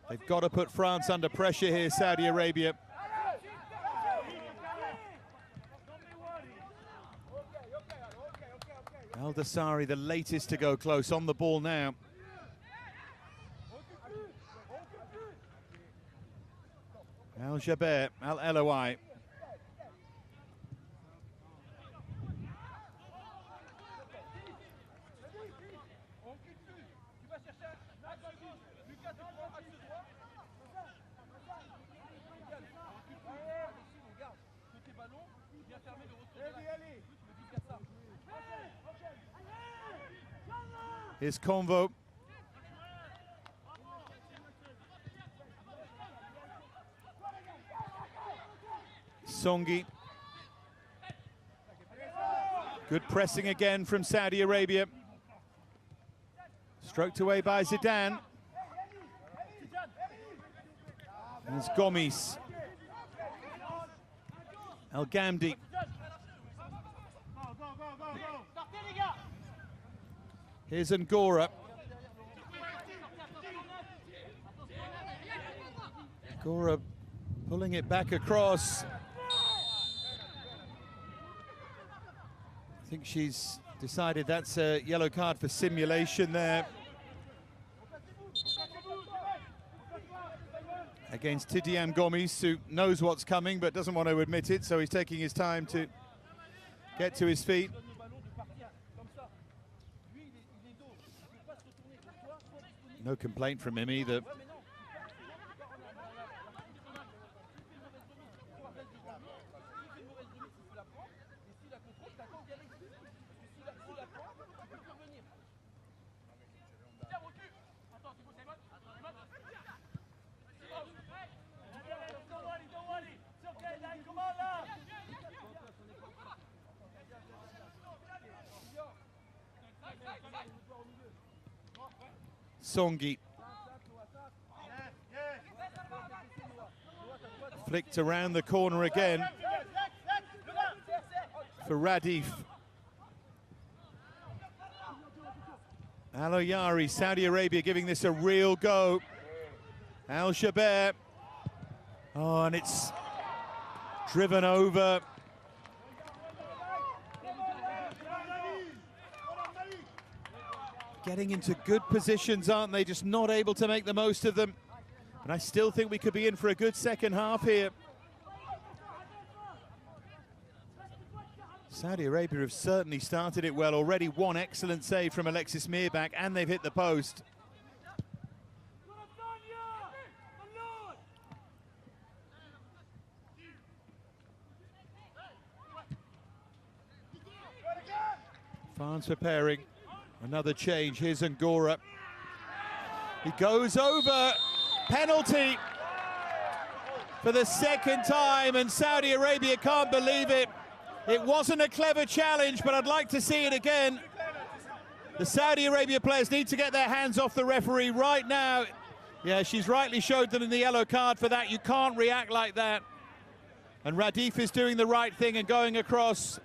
They've got to put France under pressure here, Saudi Arabia. Al Dasari, the latest to go close, on the ball now. Al Jaber, Al Eloui. Here's Convo. Songi. Good pressing again from Saudi Arabia. Stroked away by Zidane. There's Gomis. El Gamdi. Here's Ngoura. Ngoura pulling it back across. I think she's decided that's a yellow card for simulation there. against Tidiane Gomis, who knows what's coming but doesn't want to admit it, so he's taking his time to get to his feet. No complaint from him either. Songi flicked around the corner again for Radif. Al Oyari, Saudi Arabia giving this a real go. Al Shabair. Oh, and it's driven over. Getting into good positions, aren't they? Just not able to make the most of them. And I still think we could be in for a good second half here. Saudi Arabia have certainly started it well. Already one excellent save from Alexis Mirbach, and they've hit the post. France preparing. Another change. Here's Ngoura. He goes over. Penalty for the second time, and Saudi Arabia can't believe it. It wasn't a clever challenge, but I'd like to see it again. The Saudi Arabia players need to get their hands off the referee right now. Yeah, she's rightly showed them in the yellow card for that. You can't react like that. And Radif is doing the right thing and going across.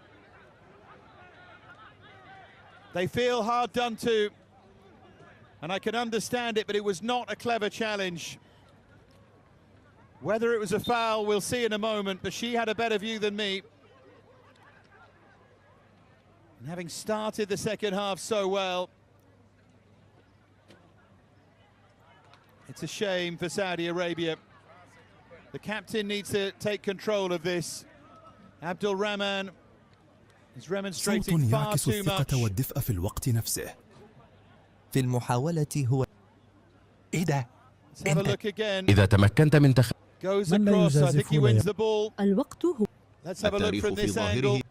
They feel hard done to, and I can understand it, but it was not a clever challenge. Whether it was a foul, we'll see in a moment, but she had a better view than me. And having started the second half so well, it's a shame for Saudi Arabia. The captain needs to take control of this. Abdul Rahman is remonstrating far too much. والدفء في الوقت نفسه. في المحاولة هو Let's have a look again. إذا تمكنت من Goes across, I think he wins the ball. الوقت هو. Let's have a look from this angle.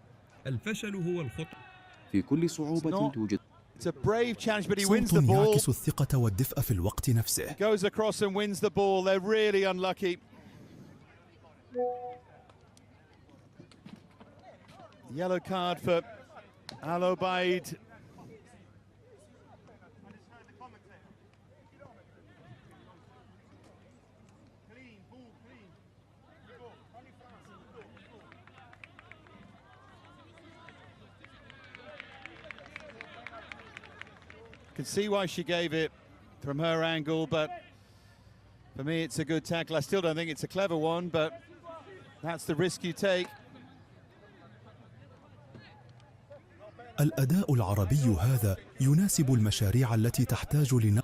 الفشل هو الخطأ. في كل صعوبة توجد. It's a brave challenge, but he wins the ball. يعكس الثقة والدفء في الوقت نفسه. Goes across and wins the ball. They're really unlucky. Yellow card for Al Obaid. Can see why she gave it from her angle, but for me it's a good tackle. I still don't think it's a clever one, but that's the risk you take. الأداء العربي هذا يناسب المشاريع التي تحتاج لنا.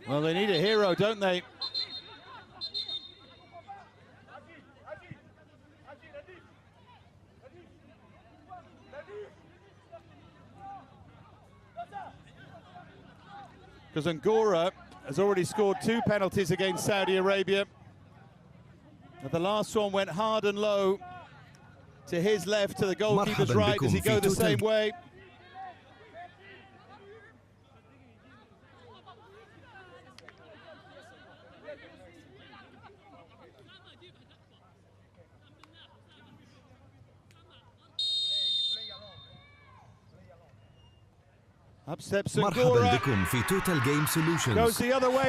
Well, they need a hero, don't they? Because Ngoura has already scored 2 penalties against Saudi Arabia. But the last one went hard and low to his left, to the goalkeeper's right. Does he go the same way? Up steps مرحبا بكم في توتال جيم سولوشنز،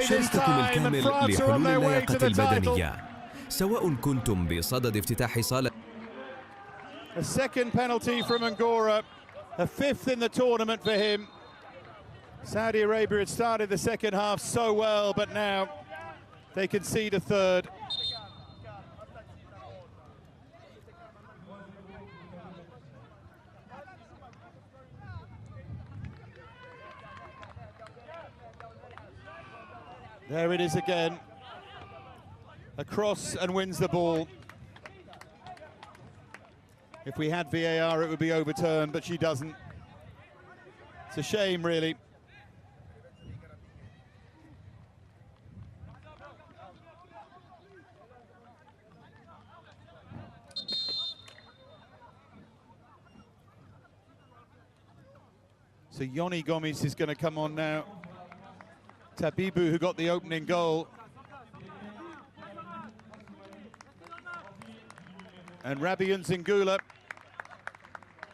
شركتكم الكامل لحلول اللياقة البدنية. سواء كنتم بصدد افتتاح صالة. A second penalty from Ngoura, a 5th in the tournament for him. Saudi Arabia had started the second half so well, but now they concede a 3rd. There it is again. Across and wins the ball. If we had VAR, it would be overturned, but she doesn't. It's a shame, really. So Yoni Gomes is going to come on now. Tabibu, who got the opening goal. And Rabian Ngoura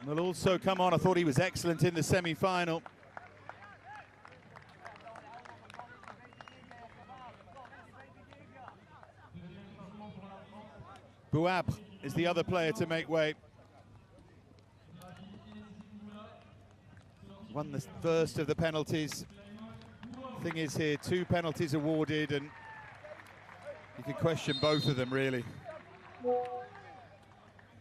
will also come on. I thought he was excellent in the semi-final. Bouab is the other player to make way. Won the first of the penalties. Thing is here, 2 penalties awarded, and you can question both of them, really.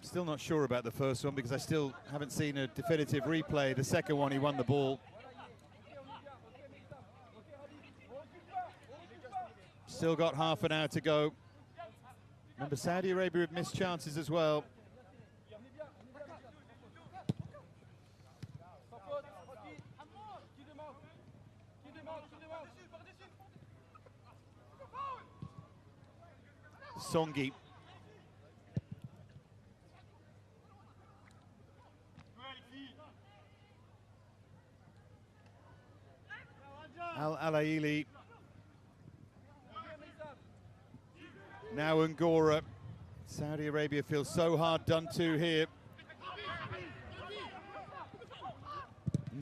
Still not sure about the first one because I still haven't seen a definitive replay. The second one, he won the ball. Still got half an hour to go. Remember, Saudi Arabia have missed chances as well. Songi. Al-Alaili. Now Ngoura. Saudi Arabia feels so hard done to here.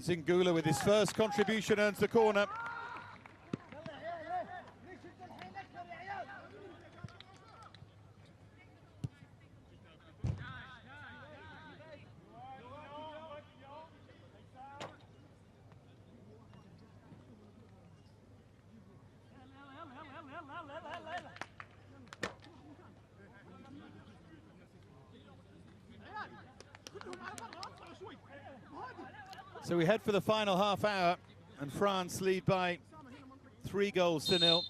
Ngoura with his first contribution earns the corner. So we head for the final half hour, and France lead by 3 goals to 0.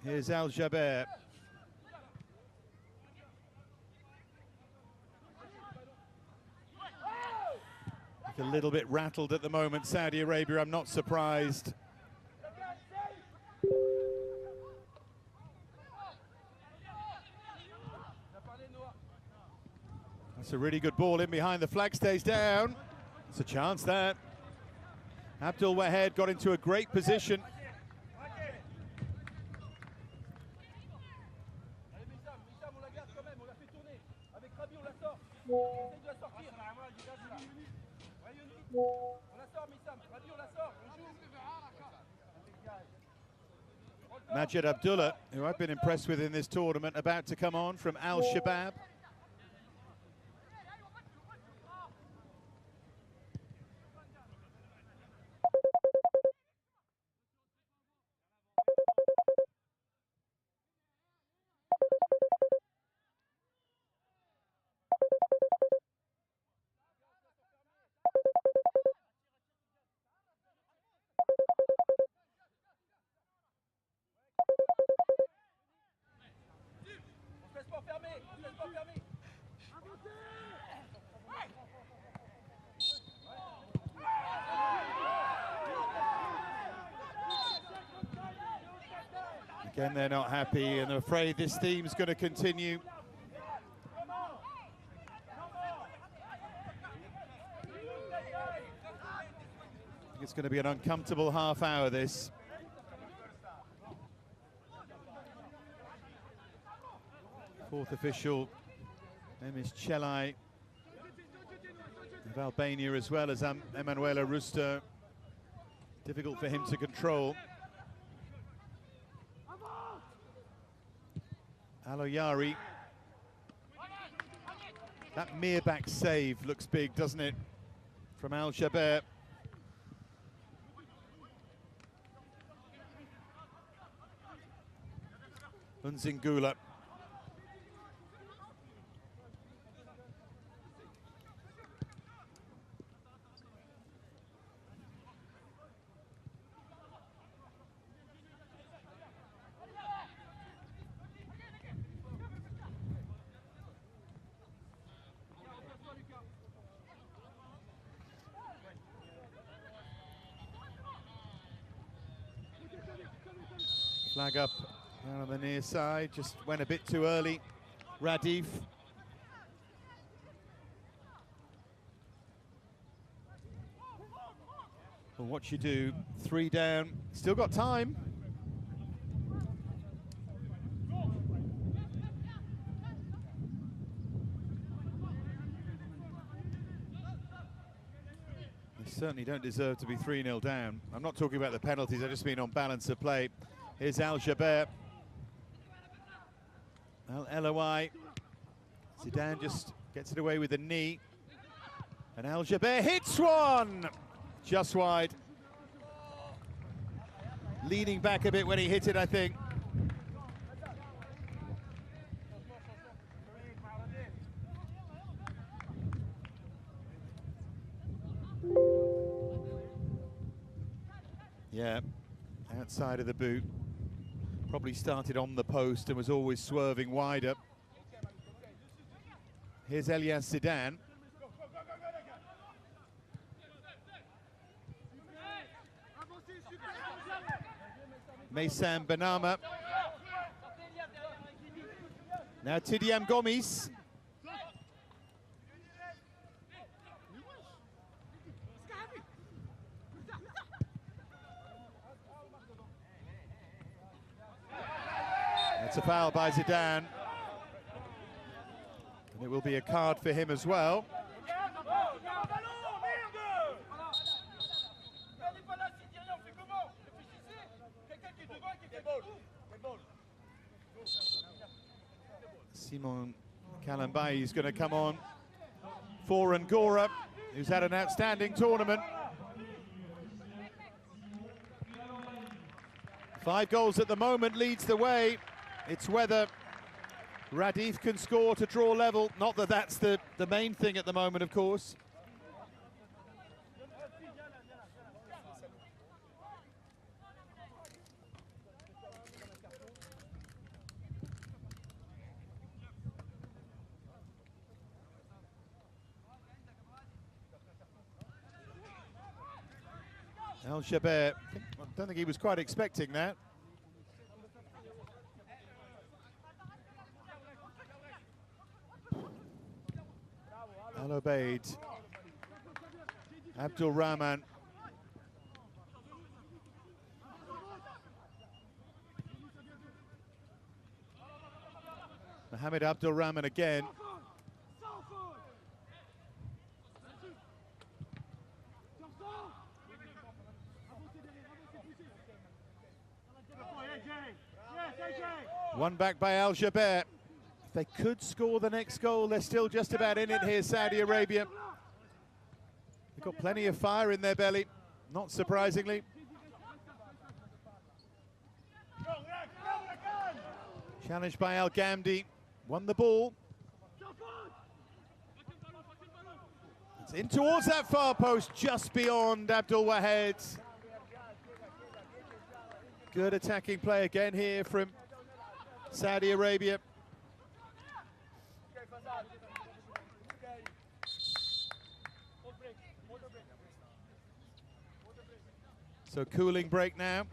Here's Al Jaber. A little bit rattled at the moment, Saudi Arabia. I'm not surprised. That's a really good ball in behind. The flag stays down. It's a chance there. Abdul Wahed got into a great position. Majid Abdullah, who I've been impressed with in this tournament, about to come on from Al Shabab. Again, they're not happy, and they're afraid this theme's going to continue. It's going to be an uncomfortable half hour, this. Fourth official, name is Chelai of Albania, as well as Emanuela Ruster. Difficult for him to control. Aloyari. That Mirbach save looks big, doesn't it? from Al Jaber. Ngoura. Flag up down on the near side, just went a bit too early. Radif. Well, what you do, 3 down, still got time. They certainly don't deserve to be 3-0 down. I'm not talking about the penalties, I just mean on balance of play. Here's Al Jaber. Al Eloui. Zidane just gets it away with the knee. And Al Jaber hits one! Just wide. Leaning back a bit when he hit it, I think. Yeah, outside of the boot. Probably started on the post and was always swerving wider. Here's Elyaz Zidane. Maysam Benama. Now Tidiam Gomis. It's a foul by Zidane. And it will be a card for him as well. Simon Kalambayi is going to come on for Ngoura, who's had an outstanding tournament. 5 goals at the moment, leads the way. It's whether Radif can score to draw level. Not that that's the main thing at the moment, of course. Al Jaber, I don't think he was quite expecting that. Al Obeid, Abdul Rahman. Mohamed Abdul Rahman again. One back by Al Jaber. If they could score the next goal, they're still just about in it here, Saudi Arabia. They've got plenty of fire in their belly, not surprisingly. Challenged by Al Gamdi, won the ball. It's in towards that far post, just beyond Abdul Wahed. Good attacking play again here from Saudi Arabia. So cooling break now.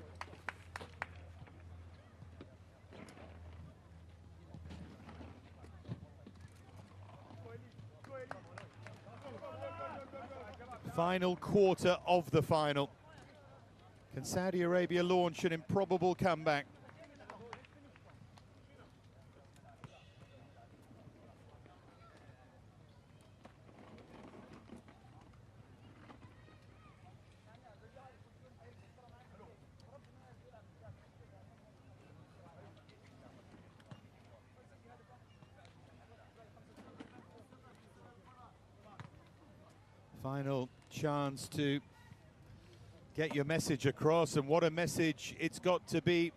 Final quarter of the final. Can Saudi Arabia launch an improbable comeback? Final chance to get your message across, and what a message it's got to be.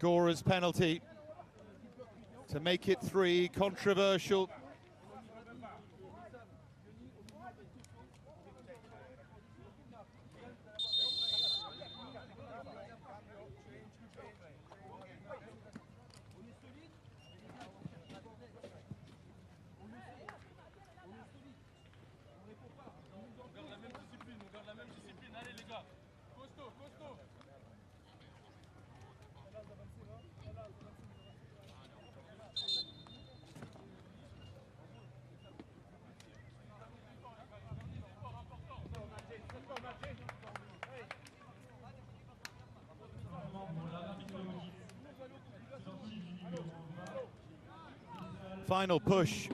Ngoura's penalty to make it 3, controversial. Final push.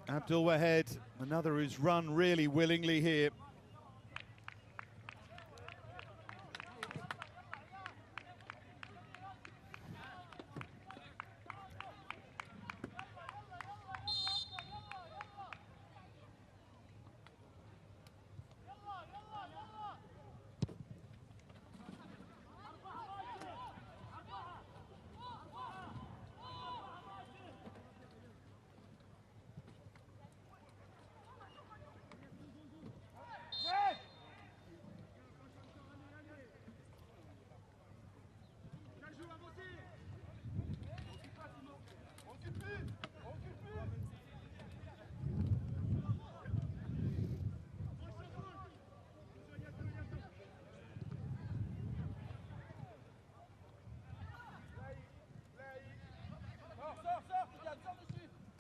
Abdul Wahed, another who's run really willingly here.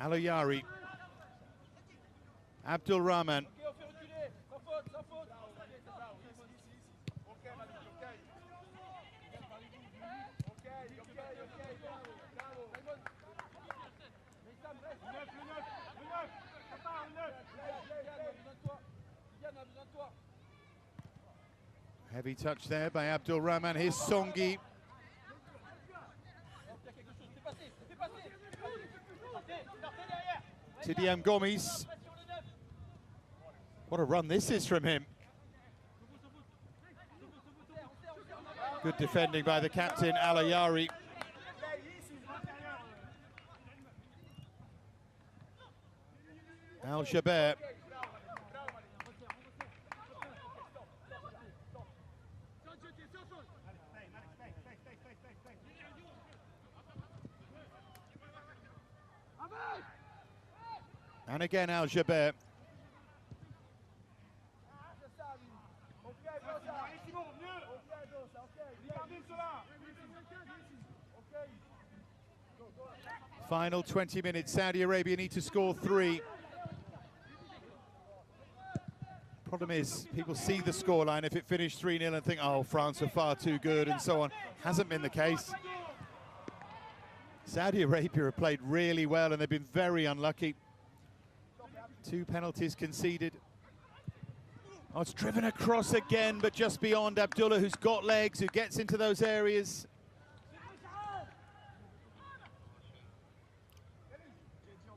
Al-Ayari, Abdul Rahman, heavy touch there by Abdul Rahman. Here's Songi. Tidiam Gomis. What a run this is from him. Good defending by the captain, Al-Ayari. Al-Shabair. And again, Al-Shabair. Final 20 minutes. Saudi Arabia need to score 3. Problem is, people see the scoreline if it finished 3-0 and think, oh, France are far too good and so on. Hasn't been the case. Saudi Arabia have played really well and they've been very unlucky. 2 penalties conceded. Oh, it's driven across again, but just beyond Abdullah, who's got legs, who gets into those areas.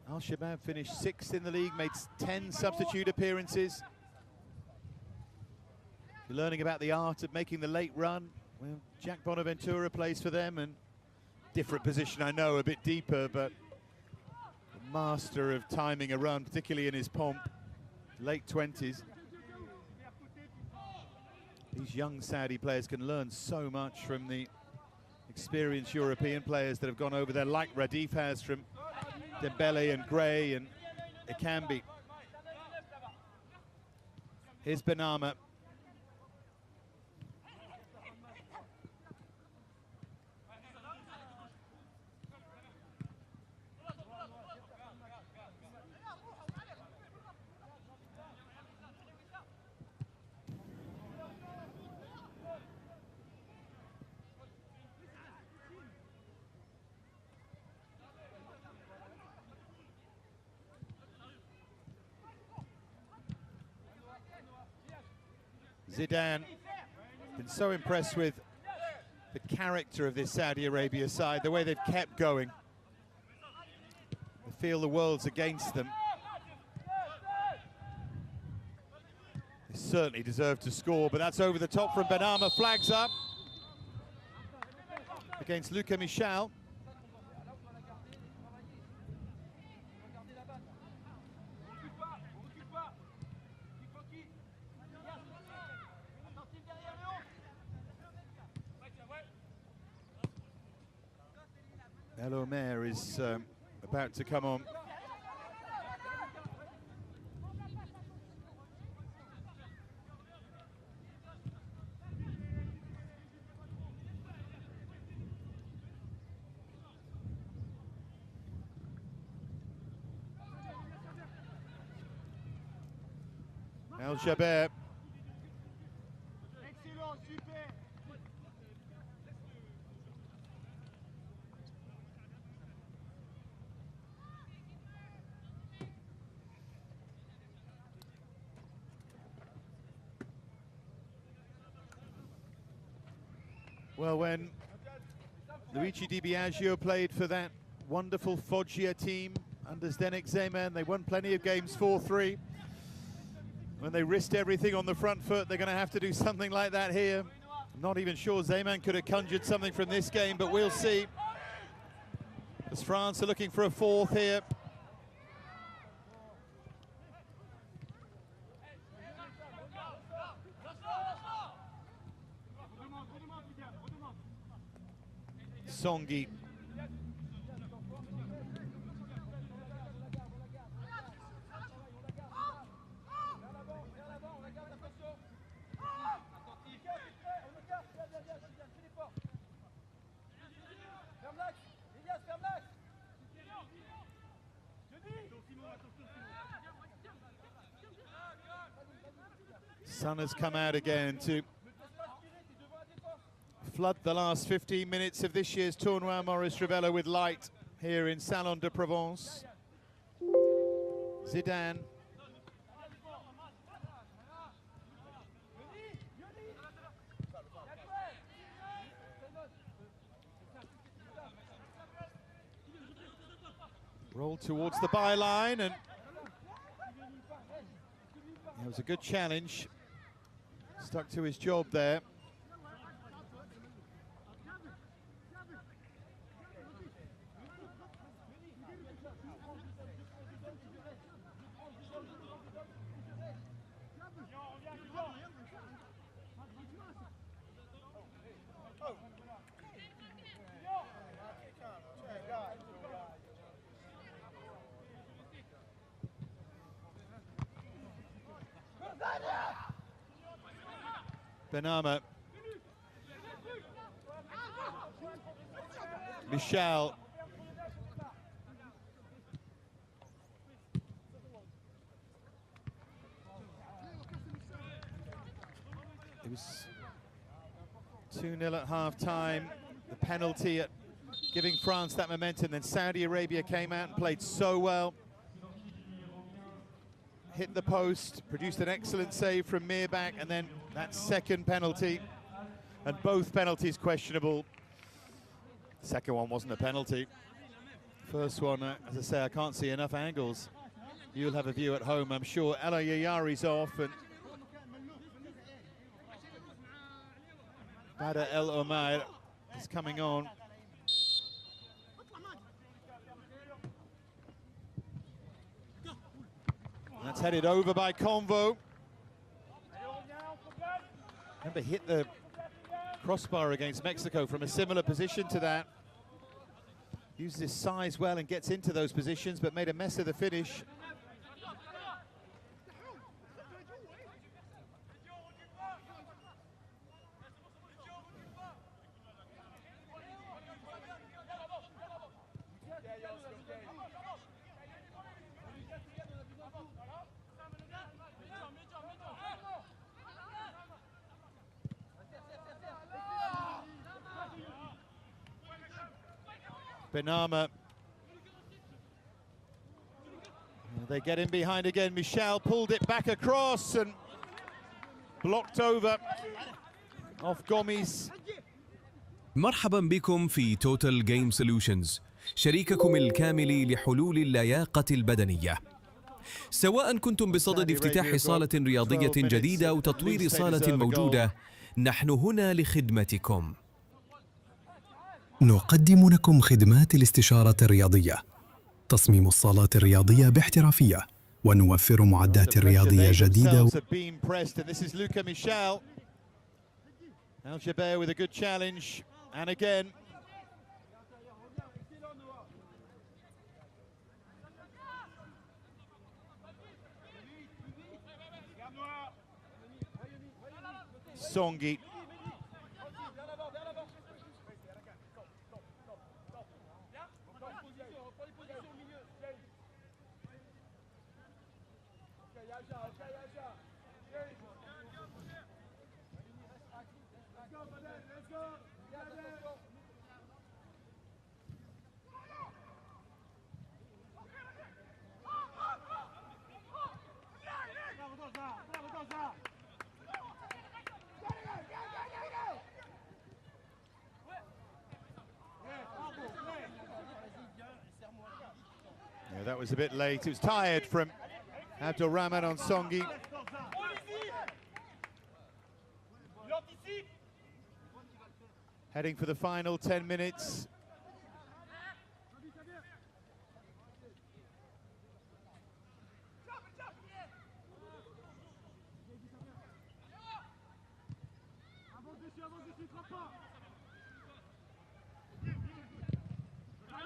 Al-Shabaab finished 6th in the league, made 10 substitute appearances. You're learning about the art of making the late run. Well, Jack Bonaventura plays for them, and different position, I know, a bit deeper, but a master of timing a run, particularly in his pomp, late 20s. These young Saudi players can learn so much from the experienced European players that have gone over there, like Radif has from Dembele and Gray and Ekambi. Here's Benama. Zidane, been so impressed with the character of this Saudi Arabia side, the way they've kept going. They feel the world's against them. They certainly deserve to score, but that's over the top from Benama, flags up against Luca Michel. Omer is about to come on. El Jaber. Well, when Luigi Di Biagio played for that wonderful Foggia team under Zdenek Zeman, they won plenty of games 4-3. When they risked everything on the front foot, they're going to have to do something like that here. I'm not even sure Zeman could have conjured something from this game, but we'll see. As France are looking for a fourth here. Songi. Sun has come out again to flood the last 15 minutes of this year's Tournoi Maurice Revello with light here in Salon de Provence. Zidane. Rolled towards the byline, and it was a good challenge. Stuck to his job there. Benama. Michel. It was 2-0 at half-time. The penalty at giving France that momentum. Then Saudi Arabia came out and played so well. Hit the post, produced an excellent save from Mirbach, and then that second penalty, and both penalties questionable. Second one wasn't a penalty. First one, as I say, I can't see enough angles. You'll have a view at home, I'm sure. El Yayari's off, and Bada El Omair is coming on. That's headed over by Convo. Remember, hit the crossbar against Mexico from a similar position to that. Uses his size well and gets into those positions, but made a mess of the finish. Benama. They get in behind again. Michel pulled it back across, and blocked over off Gomis. مرحبا بكم في توتال جيم سوليوشنز، شريككم الكامل لحلول اللياقة البدنية. سواء كنتم بصدد افتتاح صالة رياضية جديدة أو تطوير صالة موجودة، نحن هنا لخدمتكم. نقدم لكم خدمات الاستشارة الرياضية، تصميم الصالات الرياضية باحترافية، ونوفر معدات رياضية جديدة. Algibert with a good challenge, and again. Songi. Yeah, that was a bit late. It was tired from Abdul Rahman on Songi. Heading for the final 10 minutes.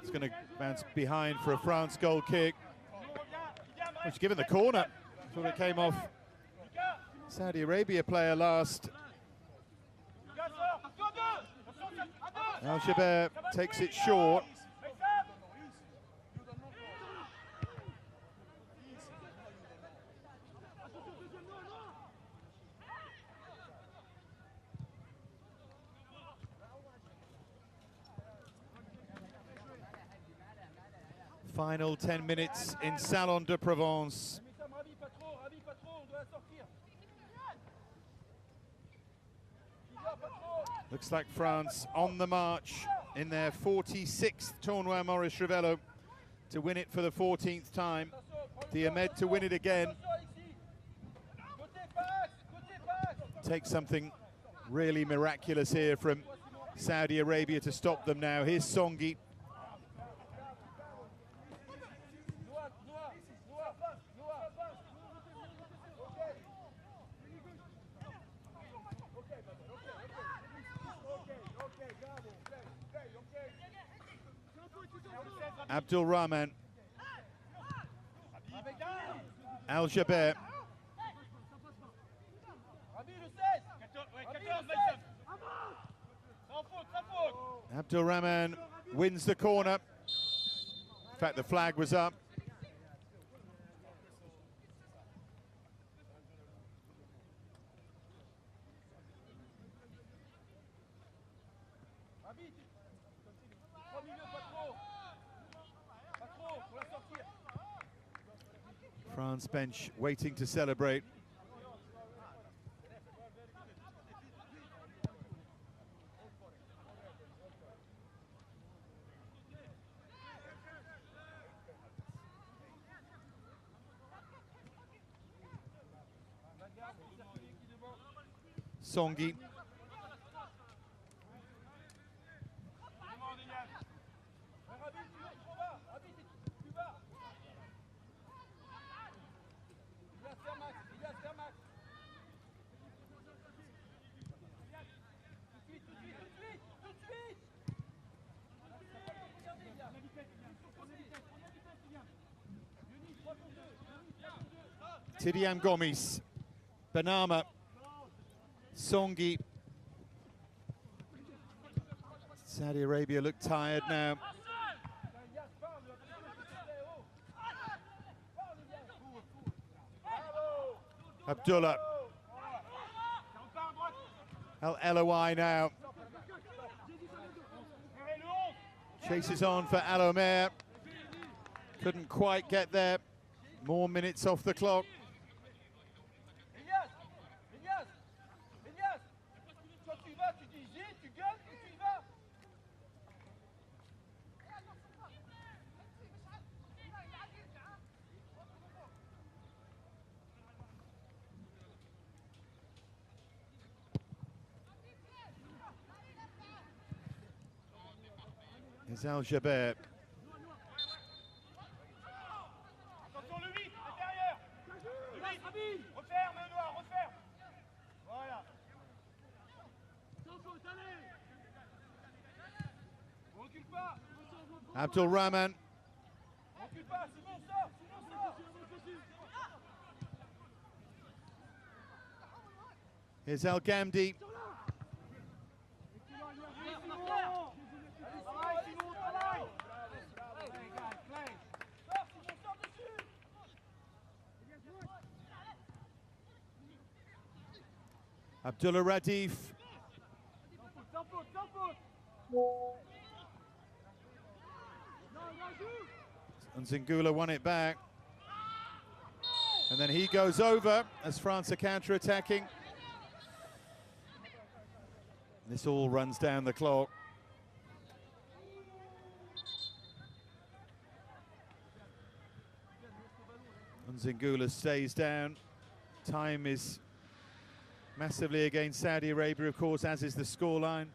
It's going to bounce behind for a France goal kick. It's given the corner. Thought it came off Saudi Arabia player last. Algibert takes it short. Final 10 minutes in Salon de Provence. Looks like France on the march in their 46th Tournoi Maurice Revello to win it for the 14th time. Diamed to win it again. Take something really miraculous here from Saudi Arabia to stop them now. Here's Songi. Abdul Rahman, Algibert, Abdul Rahman wins the corner. In fact, the flag was up. France bench waiting to celebrate. Songi. Tidiane Gomis, Benama, Songi. Saudi Arabia look tired now. Abdullah. El Eloui now. Chases on for Al Omer. Couldn't quite get there. More minutes off the clock. tu gueules et tu y vas. Is Al-Jaber. Attention le 8, intérieur. Le 8, referme le noir, referme. Voilà. On recule pas. Abdul Rahman. On recule pas, Simon sort, Simon sort. Here's El Gamdi. Abdullah Radif. And Ngoura won it back. And then he goes over as France are counter-attacking. This all runs down the clock. And Ngoura stays down. Time is massively against Saudi Arabia, of course, as is the scoreline.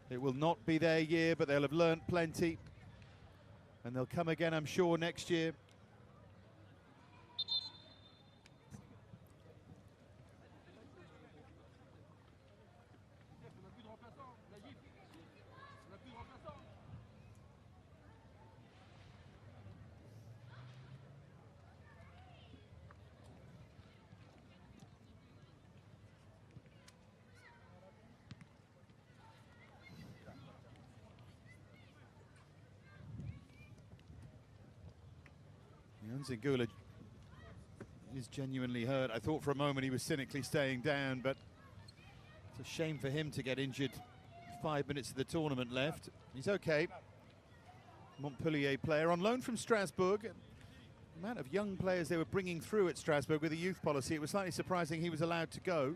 It will not be their year, but they'll have learnt plenty. And they'll come again, I'm sure, next year. Ngoura is genuinely hurt. I thought for a moment he was cynically staying down, but it's a shame for him to get injured. 5 minutes of the tournament left. He's okay. Montpellier player on loan from Strasbourg. The amount of young players they were bringing through at Strasbourg with a youth policy, it was slightly surprising he was allowed to go.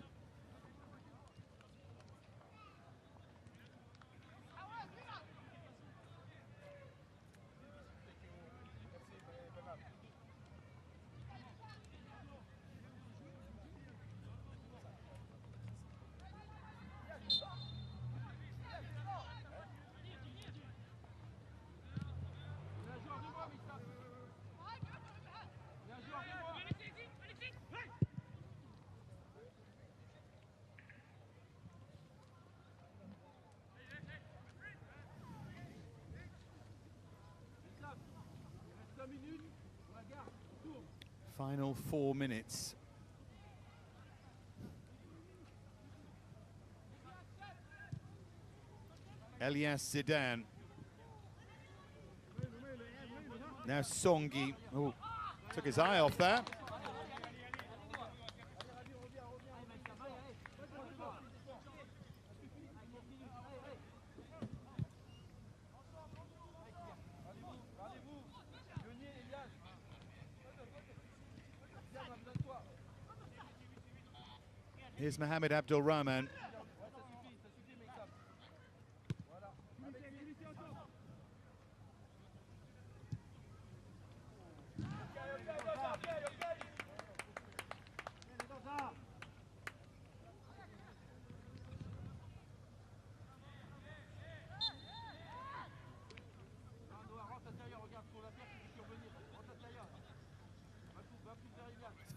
Final 4 minutes. Elyaz Zidane. Now Songi. Oh, took his eye off that. Here's Mohamed Abdul Rahman.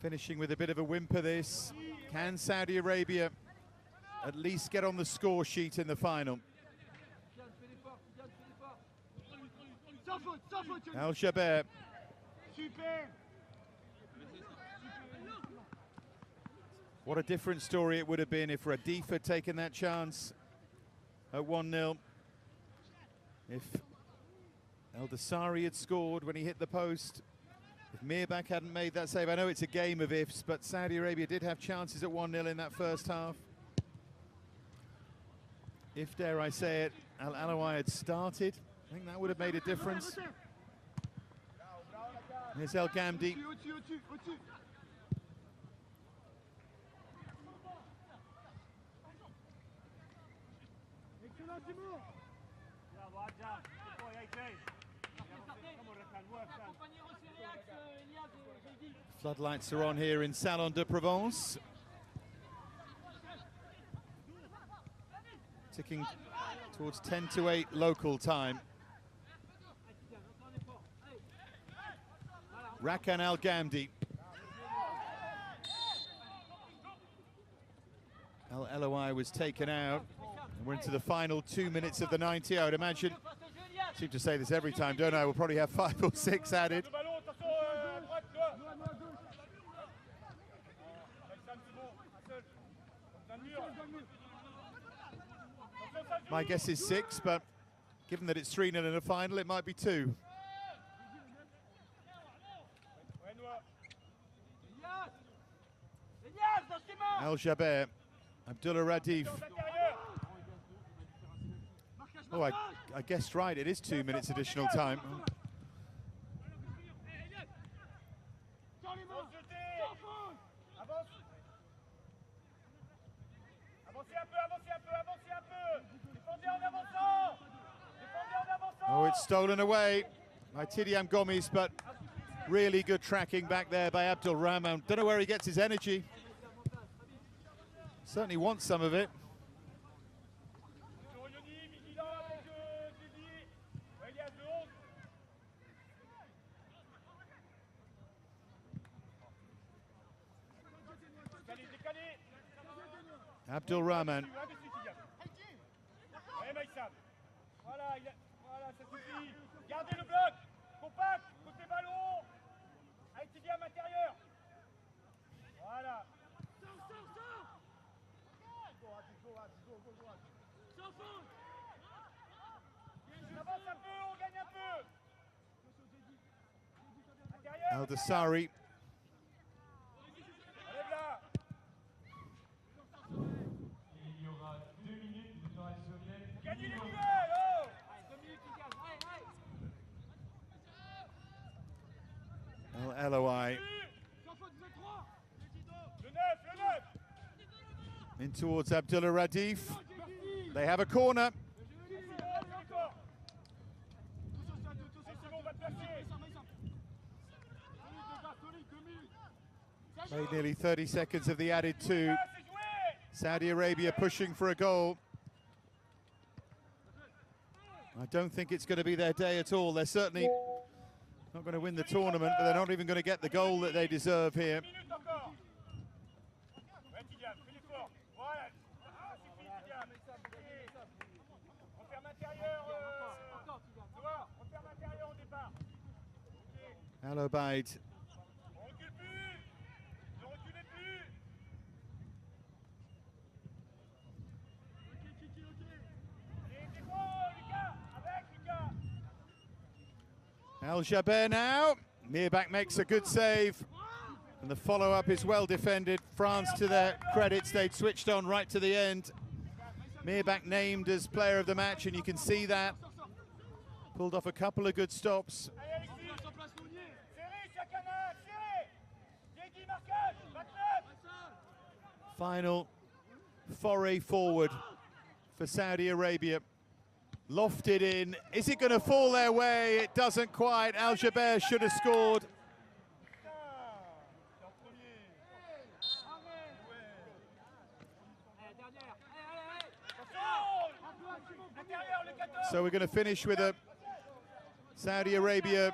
Finishing with a bit of a whimper this. Can Saudi Arabia at least get on the score sheet in the final? Al-Jaber. What a different story it would have been if Radif had taken that chance at 1-0. If El Dasari had scored when he hit the post. If Mirbach hadn't made that save. I know it's a game of ifs, but Saudi Arabia did have chances at 1-0 in that first half. If, dare I say it, Al Alawi had started, I think that would have made a difference. Here's El Gamdi. Floodlights are on here in Salon de Provence. Ticking towards 10 to 8 local time. Rakan Al Ghamdi. El Eloui was taken out. We're into the final 2 minutes of the 90. I would imagine, I seem to say this every time, don't I? We'll probably have 5 or 6 added. My guess is 6, but given that it's 3-0 in a final, it might be 2. Al Jaber, Abdullah Radif. Oh, I guessed right, it is 2 minutes additional time. Oh, it's stolen away by Tidiam Gomis, but really good tracking back there by Abdul Rahman. Don't know where he gets his energy. Certainly wants some of it. Abdul Rahman. Gardez le bloc, compact, côté ballon, avec Tidiam intérieur. Voilà. On avance un peu, on gagne un peu. Al Dasari. Allez là. Il y aura 2 minutes de temps additionnel. Gagnez les duels, oh. El Eloui. In towards Abdullah Radif. They have a corner. Played nearly 30 seconds of the added 2. Saudi Arabia pushing for a goal. I don't think it's going to be their day at all. They're certainly not going to win the tournament, but they're not even going to get the goal that they deserve here. Al Obaid. Al Jaber now. Mirbach makes a good save. And the follow-up is well defended. France, to their credit, stayed switched on right to the end. Mirbach named as player of the match, and you can see that. Pulled off a couple of good stops. Final foray forward for Saudi Arabia. Lofted in. Is it going to fall their way? It doesn't quite. Al Jaber should have scored. So we're going to finish with a Saudi Arabia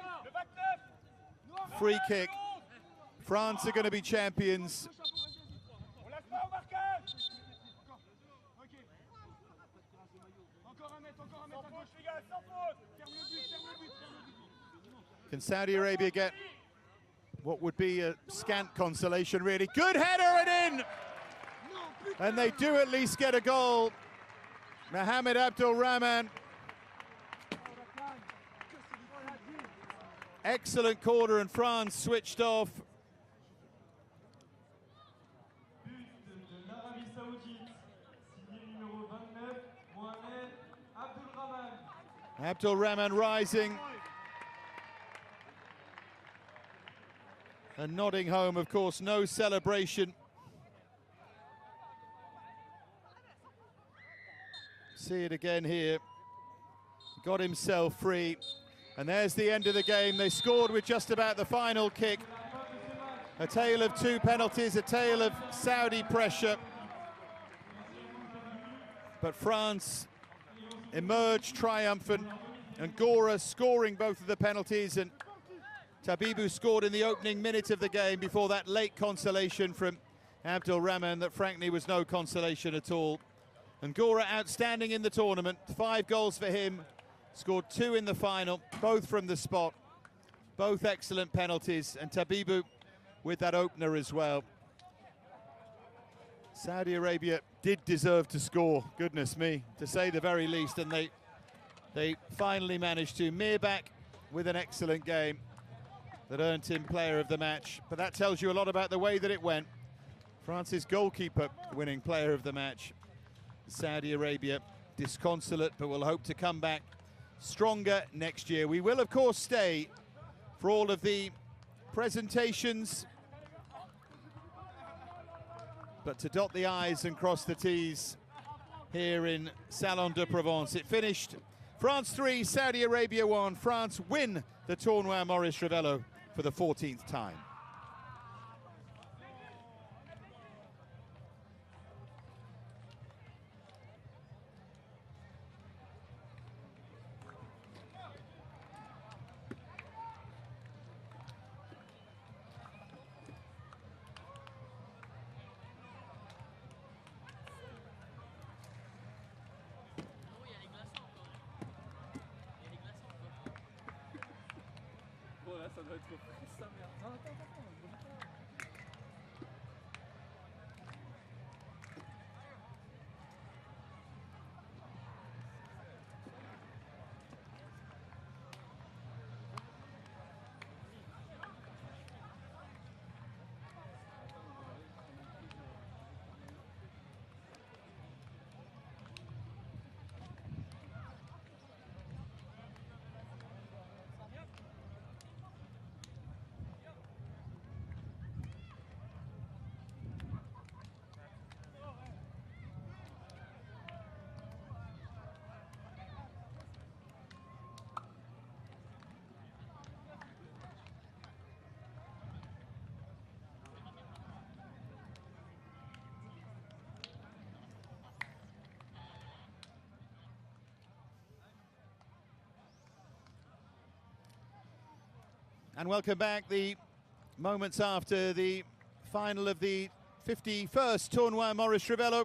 free kick. France are going to be champions. Can Saudi Arabia get what would be a scant consolation, really? Good header and in! And they do at least get a goal. Mohamed Abdul Rahman. Excellent corner, and France switched off. But de l'Arabie Saoudite, signé numéro 29, Mohamed Abdul Rahman. Abdul Rahman rising. And nodding home, of course, no celebration. see it again here. Got himself free. And there's the end of the game. They scored with just about the final kick. A tale of two penalties, a tale of Saudi pressure. But France emerged triumphant. And Ngoura scoring both of the penalties, and Tabibou scored in the opening minute of the game before that late consolation from Abdul Rahman that frankly was no consolation at all. And Ngoura outstanding in the tournament, 5 goals for him, scored 2 in the final, both from the spot, both excellent penalties, and Tabibou with that opener as well. Saudi Arabia did deserve to score, goodness me, to say the very least, and they finally managed to. Mirbach with an excellent game that earned him player of the match, but that tells you a lot about the way that it went. France's goalkeeper winning player of the match. Saudi Arabia disconsolate, but will hope to come back stronger next year. We will, of course, stay for all of the presentations, but to dot the I's and cross the T's here in Salon de Provence. It finished France 3, Saudi Arabia 1. France win the Tournoi Maurice Revello for the 14th time. Ça doit être frais, sa mère. Non, attends. And welcome back. The moments after the final of the 51st Tournoi Maurice Revello.